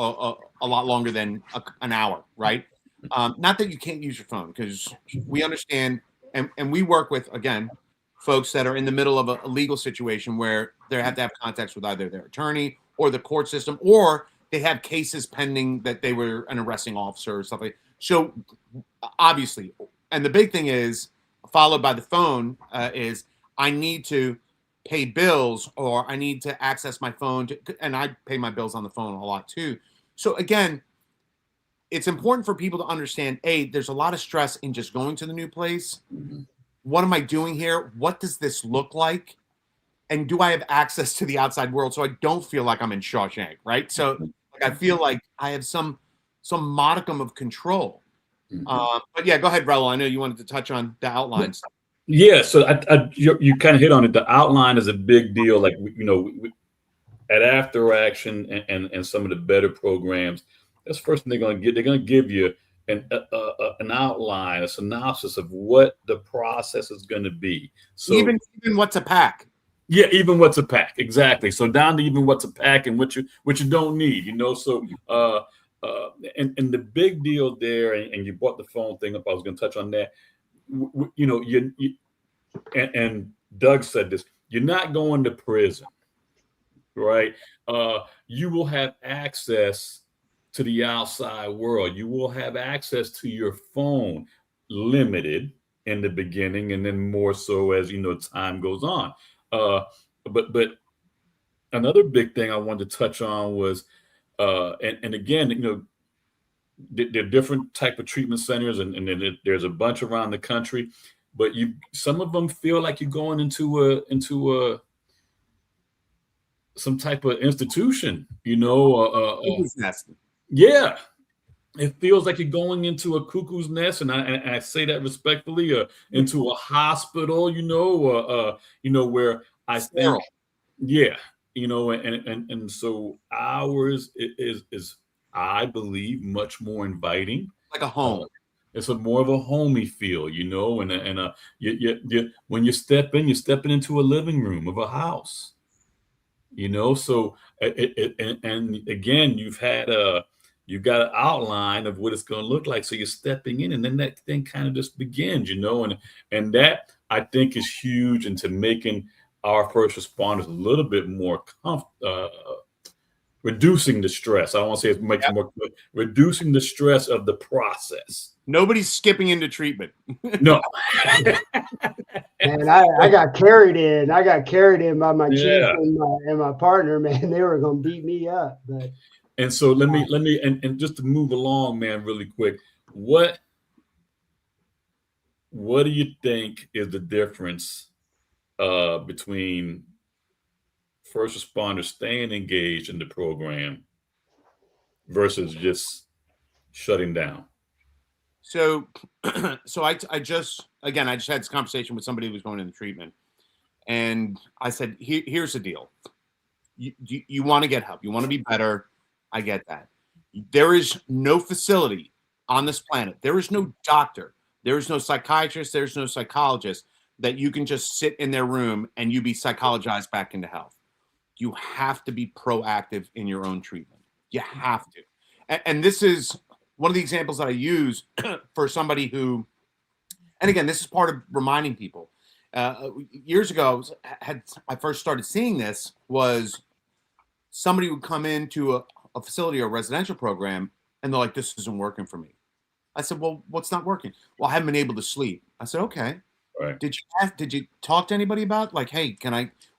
Speaker 1: a lot longer than an hour, right? Not that you can't use your phone, because we understand, and we work with, again, folks that are in the middle of a legal situation where they have to have contacts with either their attorney or the court system, or they have cases pending that they were an arresting officer or something. So obviously, and the big thing is, followed by the phone, is I need to pay bills, or I need to access my phone and I pay my bills on the phone a lot too. So again, it's important for people to understand, there's a lot of stress in just going to the new place. What am I doing here? What does this look like? And do I have access to the outside world so I don't feel like I'm in Shawshank, right? So I feel like I have some modicum of control. But yeah, go ahead, Raul. I know you wanted to touch on the outlines.
Speaker 3: Yeah, so you kind of hit on it. The outline is a big deal. Like, at After Action and some of the better programs, that's the first thing they're going to get. They're going to give you an outline, a synopsis of what the process is going to be. So
Speaker 1: even what to pack.
Speaker 3: Yeah, even what to pack. Exactly. So down to even what to pack and what you don't need. So and the big deal there, and you brought the phone thing up. I was going to touch on that. And Doug said this, you're not going to prison, right? You will have access to the outside world. You will have access to your phone, limited in the beginning, and then more so as time goes on. But another big thing I wanted to touch on was, and again, there are different type of treatment centers, and there's a bunch around the country, but some of them feel like you're going into some type of institution, yeah, it feels like you're going into a cuckoo's nest, and I say that respectfully, into a hospital, where I think, yeah, and so ours is I believe much more inviting,
Speaker 1: like a home.
Speaker 3: It's a more of a homey feel, and when you step in, you're stepping into a living room of a house, So and again, you've got an outline of what it's going to look like, so you're stepping in, and then that thing kind of just begins, and that I think is huge into making our first responders a little bit more reducing the stress. I don't want to say it makes more, reducing the stress of the process.
Speaker 1: Nobody's skipping into treatment.
Speaker 3: No.
Speaker 2: And I got carried in. I got carried in by my chief and my partner, man. They were going to beat me up.
Speaker 3: And so let me and just to move along, man, really quick. What do you think is the difference between first responders staying engaged in the program versus just shutting down?
Speaker 1: So I just had this conversation with somebody who was going into treatment, and I said, here's the deal. You want to get help. You want to be better. I get that. There is no facility on this planet. There is no doctor. There is no psychiatrist. There's no psychologist that you can just sit in their room and you be psychologized back into health. You have to be proactive in your own treatment. You have to. And this is one of the examples that I use for somebody who, and again, this is part of reminding people. Years ago, I first started seeing this, was somebody would come into a facility or a residential program, and they're like, this isn't working for me. I said, well, what's not working? Well, I haven't been able to sleep. I said, okay.
Speaker 3: Right.
Speaker 1: Did you talk to anybody about, like, hey,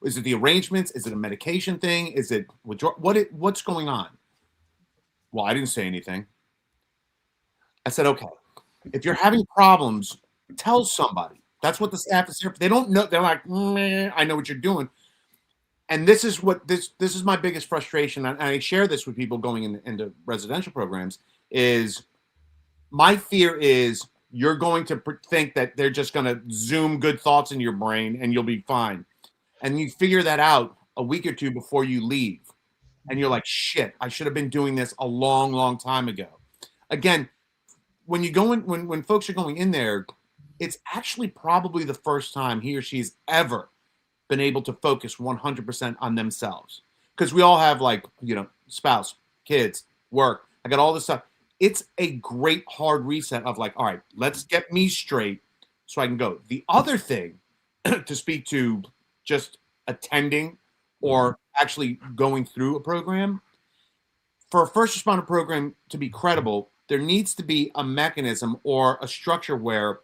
Speaker 1: is it the arrangements? Is it a medication thing? Is it what's going on? Well, I didn't say anything. I said, okay, if you're having problems, tell somebody. That's what the staff is here for. They don't know. They're like, meh, I know what you're doing. And this is what this is my biggest frustration. And I share this with people going into residential programs is my fear is you're going to think that they're just going to zoom good thoughts in your brain and you'll be fine. And you figure that out a week or two before you leave. And you're like, shit, I should have been doing this a long, long time ago. Again, when you go in, when folks are going in there, it's actually probably the first time he or she's ever been able to focus 100% on themselves. Because we all have like, spouse, kids, work. I got all this stuff. It's a great hard reset of like, all right, let's get me straight so I can go. The other thing to speak to just attending or actually going through a program, for a first responder program to be credible, there needs to be a mechanism or a structure where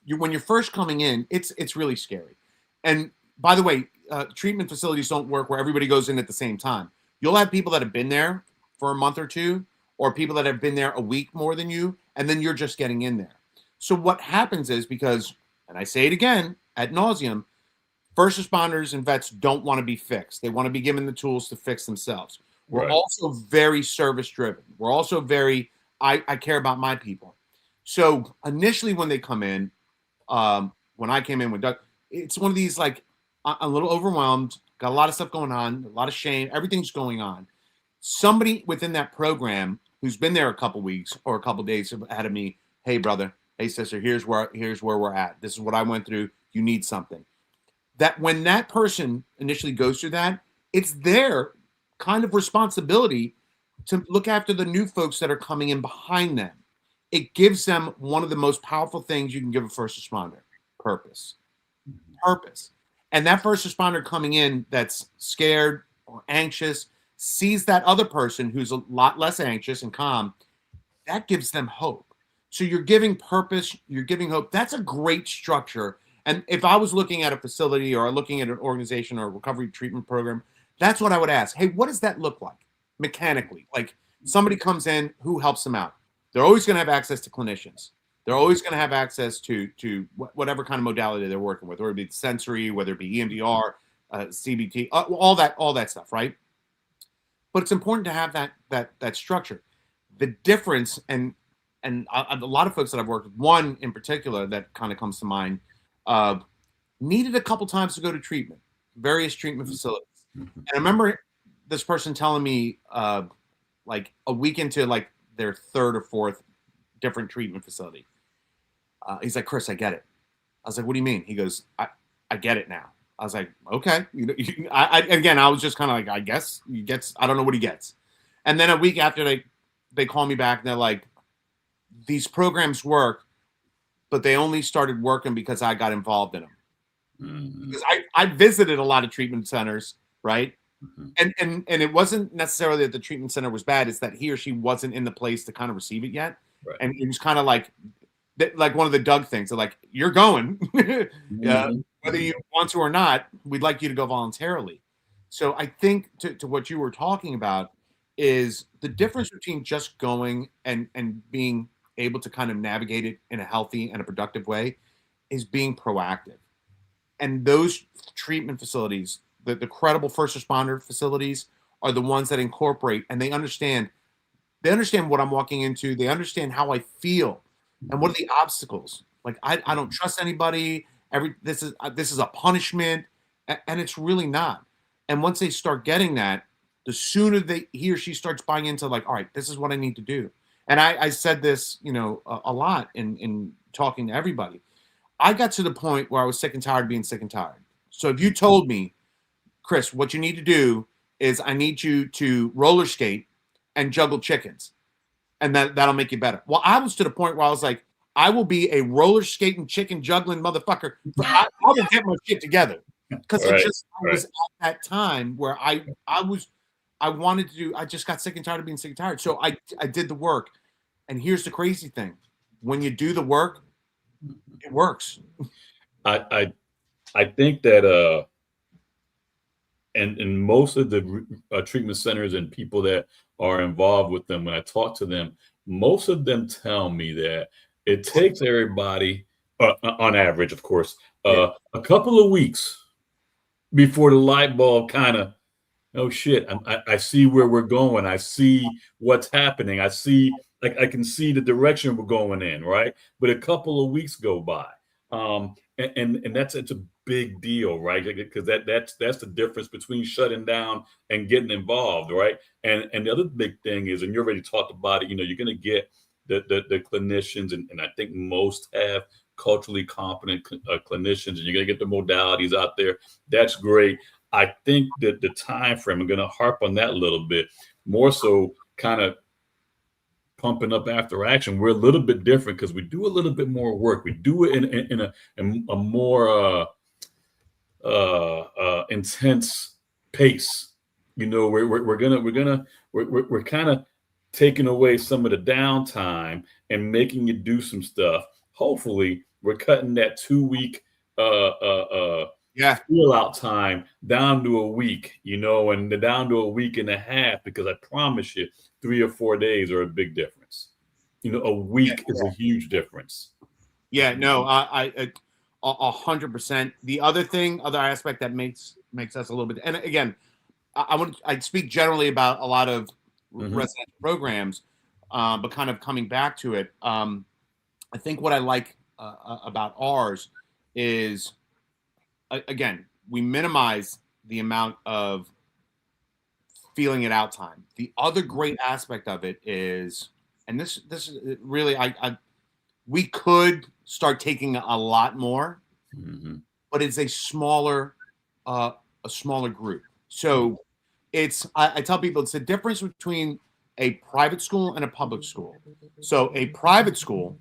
Speaker 1: when you're first coming in, it's really scary. And by the way, treatment facilities don't work where everybody goes in at the same time. You'll have people that have been there for a month or two, or people that have been there a week more than you, and then you're just getting in there. So what happens is because, and I say it again ad nauseum, first responders and vets don't want to be fixed. They want to be given the tools to fix themselves. We're also very service driven. We're also very, I care about my people. So initially when they come in, when I came in with Doug, it's one of these like, a little overwhelmed, got a lot of stuff going on, a lot of shame, everything's going on. Somebody within that program who's been there a couple weeks or a couple days ahead of me, hey brother, hey sister, here's where we're at. This is what I went through. You need something. That when that person initially goes through that, it's their kind of responsibility to look after the new folks that are coming in behind them. It gives them one of the most powerful things you can give a first responder: purpose. Purpose. And that first responder coming in that's scared or anxious sees that other person who's a lot less anxious and calm. That gives them hope. So you're giving purpose, you're giving hope. That's a great structure. And if I was looking at a facility or looking at an organization or a recovery treatment program, that's what I would ask. Hey, what does that look like mechanically? Like somebody comes in, who helps them out? They're always going to have access to clinicians. They're always going to have access to whatever kind of modality they're working with, whether it be sensory, whether it be EMDR, CBT, all that stuff, right? But it's important to have that structure. The difference, and a lot of folks that I've worked with, one in particular that kind of comes to mind, needed a couple times to go to treatment, various treatment facilities. And I remember this person telling me, like a week into like their third or fourth different treatment facility. He's like, Chris, I get it. I was like, what do you mean? He goes, I get it now. I was like, okay. I was just kind of like, I guess he gets, I don't know what he gets. And then a week after they call me back and they're like, these programs work, but they only started working because I got involved in them. Mm-hmm. Because I visited a lot of treatment centers, right? Mm-hmm. And it wasn't necessarily that the treatment center was bad. It's that he or she wasn't in the place to kind of receive it yet. Right. And it was kind of like one of the Doug things. They're like, you're going, whether you want to or not, we'd like you to go voluntarily. So I think to what you were talking about is the difference between just going and being able to kind of navigate it in a healthy and a productive way is being proactive. And those treatment facilities, the credible first responder facilities, are the ones that incorporate, and they understand what I'm walking into. They understand how I feel and what are the obstacles. Like I don't trust anybody. This is a punishment, and it's really not. And once they start getting that, the sooner he or she starts buying into like, all right, this is what I need to do. And I said this, a lot in talking to everybody. I got to the point where I was sick and tired of being sick and tired. So if you told me, Chris, what you need to do is I need you to roller skate and juggle chickens, and that'll make you better. Well, I was to the point where I was like, I will be a roller skating, chicken juggling motherfucker. I will get my shit together, because I was at that time where I wanted to do. I just got sick and tired of being sick and tired. So I did the work, and here's the crazy thing: when you do the work, it works.
Speaker 3: I think that and in most of the treatment centers and people that are involved with them, when I talk to them, most of them tell me that it takes everybody, on average, of course,
Speaker 1: Yeah.
Speaker 3: a couple of weeks before the light bulb kind of, oh shit, I see where we're going. I see what's happening. I see, like, I can see the direction we're going in, right? But a couple of weeks go by. And that's, it's a big deal, right? Because that's the difference between shutting down and getting involved, right? And the other big thing is, and you already talked about it, you're going to get the clinicians, and I think most have culturally competent clinicians, and you're going to get the modalities out there. That's great. I think that the time frame, I'm going to harp on that a little bit more, so kind of pumping up after action. We're a little bit different because we do a little bit more work. We do it in a more intense pace. We're kind of taking away some of the downtime and making you do some stuff. Hopefully, we're cutting that 2 week
Speaker 1: Yeah.
Speaker 3: feel out time down to a week, and down to a week and a half, because I promise you, 3 or 4 days are a big difference. A week is a huge difference.
Speaker 1: Yeah, no, I 100%. The other aspect that makes us a little bit, and again, I'd speak generally about a lot of residential programs, but kind of coming back to it, I think what I like about ours is, again, we minimize the amount of feeling it out time. The other great aspect of it is, and this is really, we could start taking a lot more, but it's a smaller group. So I tell people it's the difference between a private school and a public school. So a private school,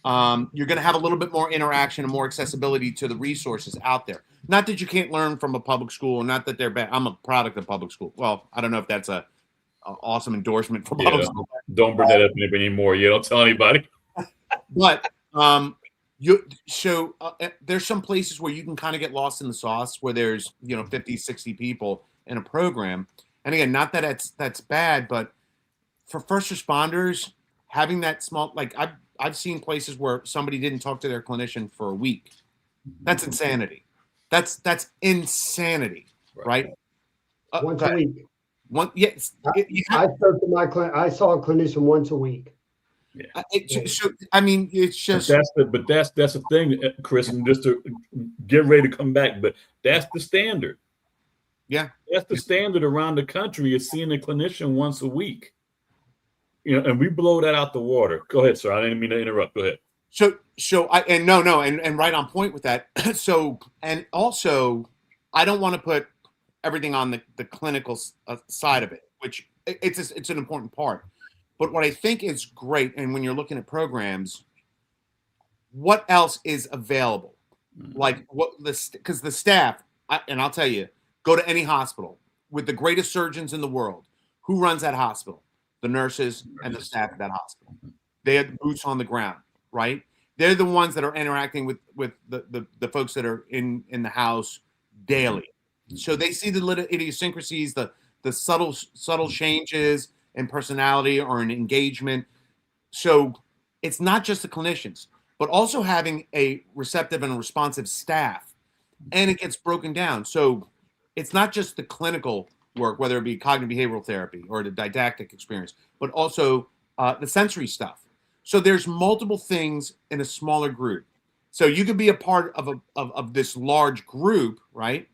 Speaker 1: you're going to have a little bit more interaction and more accessibility to the resources out there. Not that you can't learn from a public school, not that they're bad. I'm a product of public school. Well, I don't know if that's a awesome endorsement for public school.
Speaker 3: Don't bring that up anymore. You don't tell anybody.
Speaker 1: But there's some places where you can kind of get lost in the sauce, where there's 50, 60 people in a program. And again, not that that's bad, but for first responders, having that small, like I've seen places where somebody didn't talk to their clinician for a week. That's insanity. That's insanity, right?
Speaker 2: Once a week.
Speaker 1: Yes.
Speaker 2: I spoke to I saw a clinician once a week.
Speaker 3: Yeah.
Speaker 1: I mean, it's just.
Speaker 3: But that's the thing, Chris, and just to get ready to come back. But that's the standard.
Speaker 1: Yeah,
Speaker 3: that's the standard around the country, is seeing a clinician once a week. And we blow that out the water. Go ahead, sir. I didn't mean to interrupt. Go ahead.
Speaker 1: And right on point with that. So, and also, I don't want to put everything on the clinical side of it, which it's an important part. But what I think is great, and when you're looking at programs, what else is available? Like because the staff, and I'll tell you, go to any hospital with the greatest surgeons in the world. Who runs that hospital? The nurses and the staff at that hospital. They have boots on the ground, right? They're the ones that are interacting with the folks that are in the house daily. So they see the little idiosyncrasies, the subtle changes in personality or in engagement. So it's not just the clinicians, but also having a receptive and responsive staff. And it gets broken down. So it's not just the clinical work, whether it be cognitive behavioral therapy or the didactic experience, but also the sensory stuff. So there's multiple things in a smaller group. So you could be a part of this large group, right,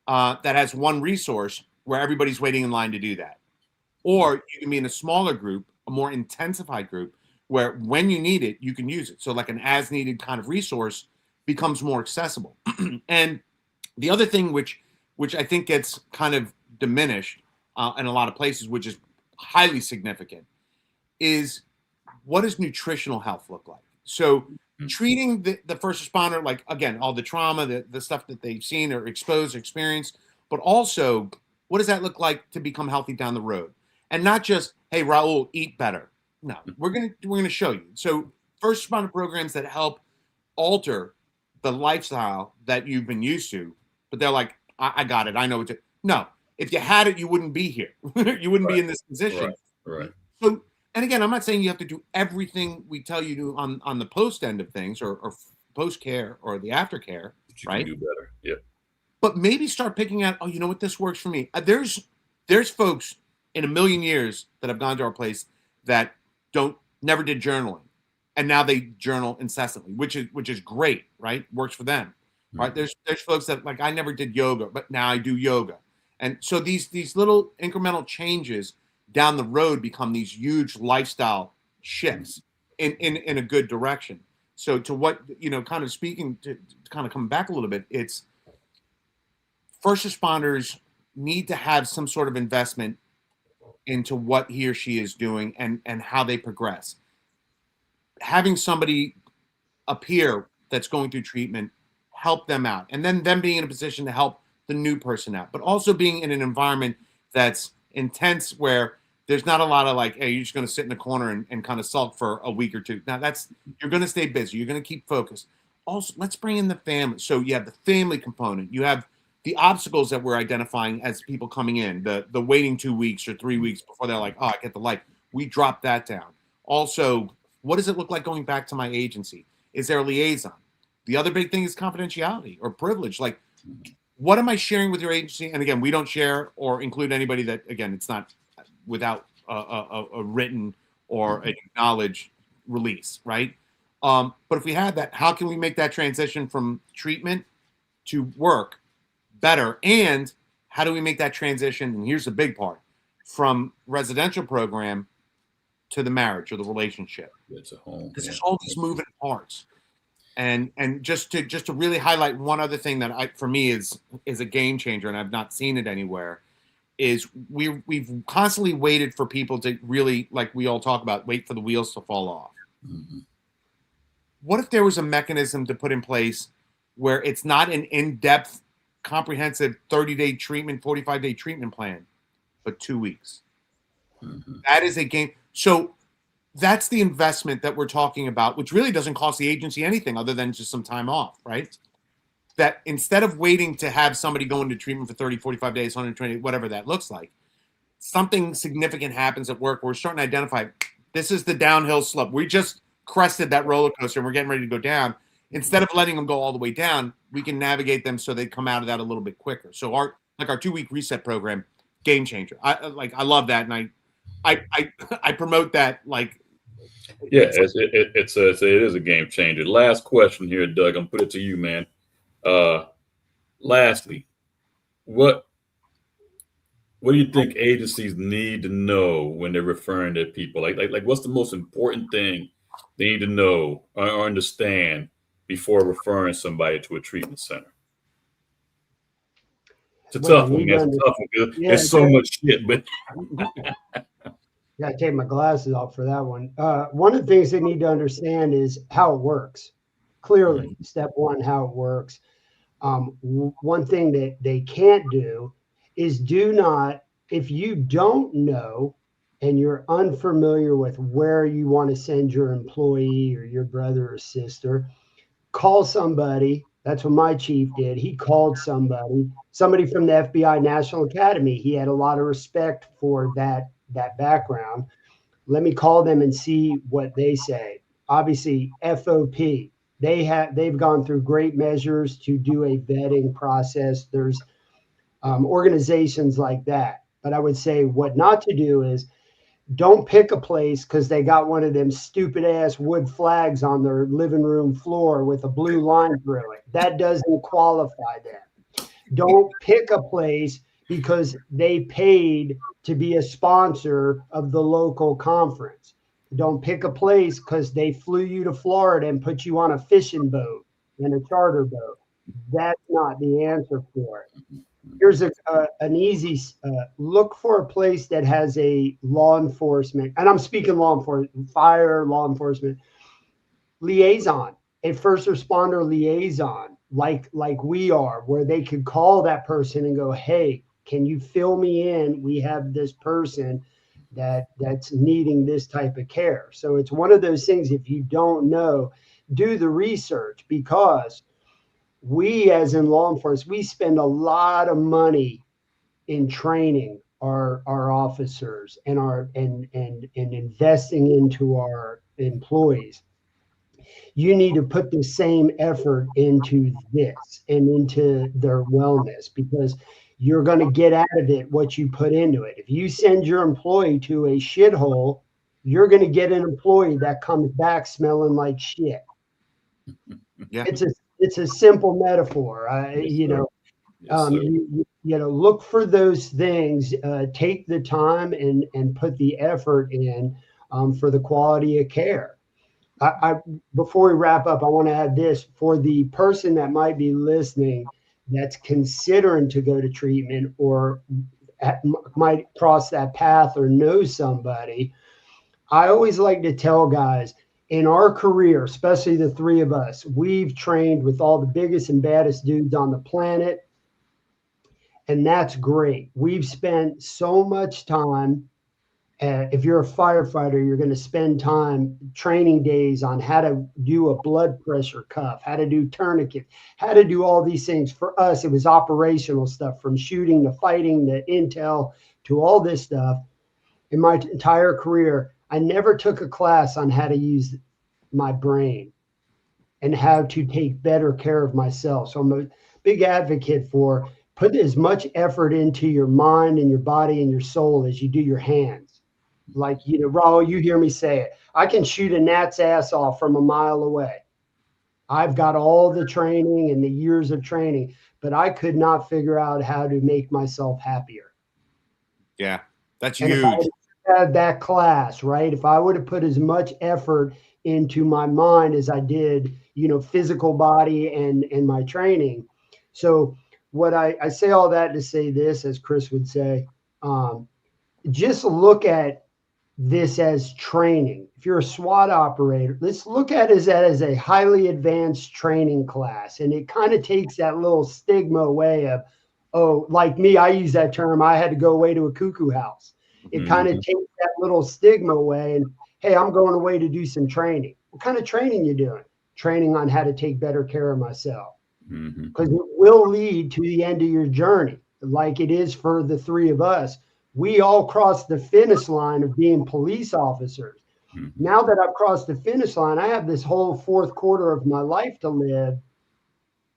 Speaker 1: that has one resource where everybody's waiting in line to do that. Or you can be in a smaller group, a more intensified group, where when you need it, you can use it. So like an as-needed kind of resource becomes more accessible. And the other thing which I think gets kind of diminished in a lot of places, which is highly significant, is what does nutritional health look like? So treating the first responder, like, again, all the trauma, the stuff that they've seen or exposed or experienced, but also what does that look like to become healthy down the road? And not just, hey, Raul, eat better. No, we're gonna show you. So first responder programs that help alter the lifestyle that you've been used to, but they're like, I got it. I know no, if you had it, you wouldn't be here. You wouldn't be in this position.
Speaker 3: Right.
Speaker 1: So And again, I'm not saying you have to do everything we tell you to on the post end of things or post care or the aftercare,
Speaker 3: But you can
Speaker 1: right?
Speaker 3: do better. Yep.
Speaker 1: But maybe start picking out, oh, you know what, this works for me. There's folks in a million years that have gone to our place that don't never did journaling, and now they journal incessantly, which is great, right? Works for them, right?
Speaker 3: Mhm.
Speaker 1: There's folks that like I never did yoga, but now I do yoga, and so these little incremental changes down the road become these huge lifestyle shifts in a good direction. So to what kind of speaking to kind of come back a little bit, it's first responders need to have some sort of investment into what he or she is doing and how they progress. Having somebody appear that's going through treatment help them out, and then them being in a position to help the new person out, but also being in an environment that's intense where there's not a lot of like, hey, you're just going to sit in the corner and kind of sulk for a week or two. Now you're going to stay busy, you're going to keep focused. Also, let's bring in the family. So you have the family component, you have the obstacles that we're identifying as people coming in, the waiting 2 weeks or 3 weeks before they're like, oh, I get the light. We drop that down. Also, what does it look like going back to my agency? Is there a liaison? The other big thing is confidentiality or privilege. Like, what am I sharing with your agency? And again, we don't share or include anybody that, again, it's not without a written or an acknowledged release, right? But if we had that, how can we make that transition from treatment to work better? And how do we make that transition? And here's the big part, from residential program to the marriage or the relationship.
Speaker 3: It's a home.
Speaker 1: Because there's all these moving parts. And just to really highlight one other thing that for me is a game changer, and I've not seen it anywhere, is we've constantly waited for people to really, like we all talk about, wait for the wheels to fall off.
Speaker 3: Mm-hmm.
Speaker 1: What if there was a mechanism to put in place where it's not an in-depth, comprehensive 30-day treatment, 45-day treatment plan, but 2 weeks?
Speaker 3: Mm-hmm.
Speaker 1: That is a game. So that's the investment that we're talking about, which really doesn't cost the agency anything other than just some time off, right? That instead of waiting to have somebody go into treatment for 30, 45 days, 120, whatever that looks like, something significant happens at work. We're starting to identify, this is the downhill slope. We just crested that roller coaster and we're getting ready to go down. Instead of letting them go all the way down, we can navigate them so they come out of that a little bit quicker. So our 2-week reset program, game changer. I love that. And I promote that. Like,
Speaker 3: yeah, it is a game changer. Last question here, Doug. I'm put it to you, man. Lastly, what do you think agencies need to know when they're referring their people? Like what's the most important thing they need to know or understand before referring somebody to a treatment center? It's a tough one, man. It's a tough one. There's so much shit, but
Speaker 2: yeah, I take my glasses off for that one. One of the things they need to understand is how it works. Clearly, step one, how it works. One thing that they can't do is if you don't know and you're unfamiliar with where you want to send your employee or your brother or sister, call somebody. That's what my chief did. He called somebody from the FBI National Academy. He had a lot of respect for that background. Let me call them and see what they say. Obviously, FOP. They've gone through great measures to do a vetting process. There's organizations like that. But I would say what not to do is don't pick a place because they got one of them stupid ass wood flags on their living room floor with a blue line through it. That doesn't qualify them. Don't pick a place because they paid to be a sponsor of the local conference. Don't pick a place because they flew you to Florida and put you on a fishing boat and a charter boat. That's not the answer for it. Here's an easy look for a place that has a law enforcement, and I'm speaking law enforcement, fire, law enforcement liaison, a first responder liaison, like we are, where they could call that person and go, hey, can you fill me in? We have this person that's needing this type of care. So it's one of those things, if you don't know, do the research, because we, as in law enforcement, we spend a lot of money in training our officers and and investing into our employees, you need to put the same effort into this and into their wellness, because you're going to get out of it what you put into it. If you send your employee to a shithole, you're going to get an employee that comes back smelling like shit.
Speaker 1: Yeah.
Speaker 2: It's a simple metaphor.
Speaker 3: Yes,
Speaker 2: You
Speaker 3: sir.
Speaker 2: know,
Speaker 3: Yes, sir.
Speaker 2: you know, look for those things, take the time and put the effort in, for the quality of care. I before we wrap up, I want to add this for the person that might be listening that's considering to go to treatment, or might cross that path or know somebody. I always like to tell guys, in our career, especially the three of us, we've trained with all the biggest and baddest dudes on the planet. And that's great. We've spent so much time. If you're a firefighter, you're going to spend time training days on how to do a blood pressure cuff, how to do tourniquets, how to do all these things. For us, it was operational stuff, from shooting to fighting to intel to all this stuff. In my entire career, I never took a class on how to use my brain and how to take better care of myself. So I'm a big advocate for put as much effort into your mind and your body and your soul as you do your hands. Like, you know, Raul, you hear me say it. I can shoot a gnat's ass off from a mile away. I've got all the training and the years of training, but I could not figure out how to make myself happier.
Speaker 1: Yeah. That's
Speaker 2: And if I
Speaker 1: huge.
Speaker 2: had that class, right, if I would have put as much effort into my mind as I did, you know, physical body and my training. So what I say all that to say this, as Chris would say, just look at this as training. If you're a SWAT operator, let's look at it as a highly advanced training class. And it kind of takes that little stigma away of, oh, like me, I use that term, I had to go away to a cuckoo house. It kind of takes that little stigma away. And hey, I'm going away to do some training. What kind of training you doing? Training on how to take better care of myself. Because it will lead to the end of your journey, like it is for the three of us. We all crossed the finish line of being police officers. Now that I've crossed the finish line, I have this whole fourth quarter of my life to live.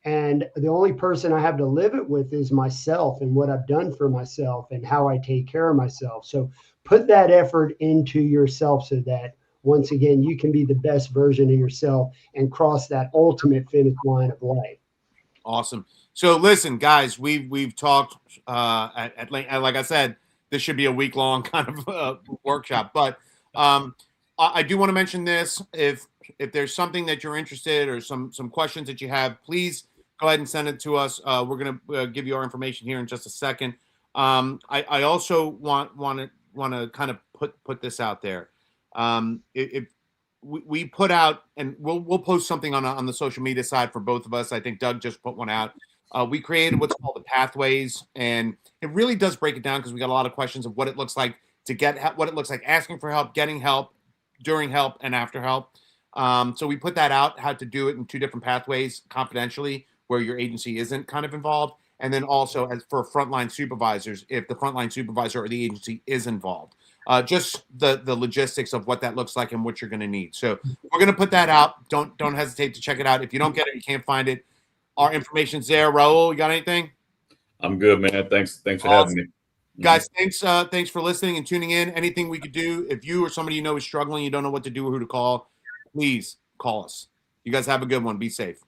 Speaker 2: And the only person I have to live it with is myself and what I've done for myself and how I take care of myself. So put that effort into yourself so that once again, you can be the best version of yourself and cross that ultimate finish line of life.
Speaker 1: Awesome. So listen, guys, we've talked at length. Like I said, this should be a week-long kind of workshop. But I do want to mention this: if there's something that you're interested or some questions that you have, please go ahead and send it to us. We're gonna give you our information here in just a second. I also want to kind of put this out there. If we put out, and we'll post something on the social media side for both of us. I think Doug just put one out. We created what's called the pathways, and it really does break it down because we got a lot of questions of what it looks like to get what it looks like asking for help, getting help, during help, and after help. So we put that out, how to do it in 2 different pathways confidentially, where your agency isn't kind of involved, and then also as for frontline supervisors, if the frontline supervisor or the agency is involved. Just the logistics of what that looks like and what you're going to need. So we're going to put that out. Don't hesitate to check it out. If you don't get it, you can't find it, our information's there. Raul, you got anything?
Speaker 3: I'm good, man. Thanks for having me.
Speaker 1: Guys, thanks for listening and tuning in. Anything we could do, if you or somebody you know is struggling, you don't know what to do or who to call, please call us. You guys have a good one. Be safe.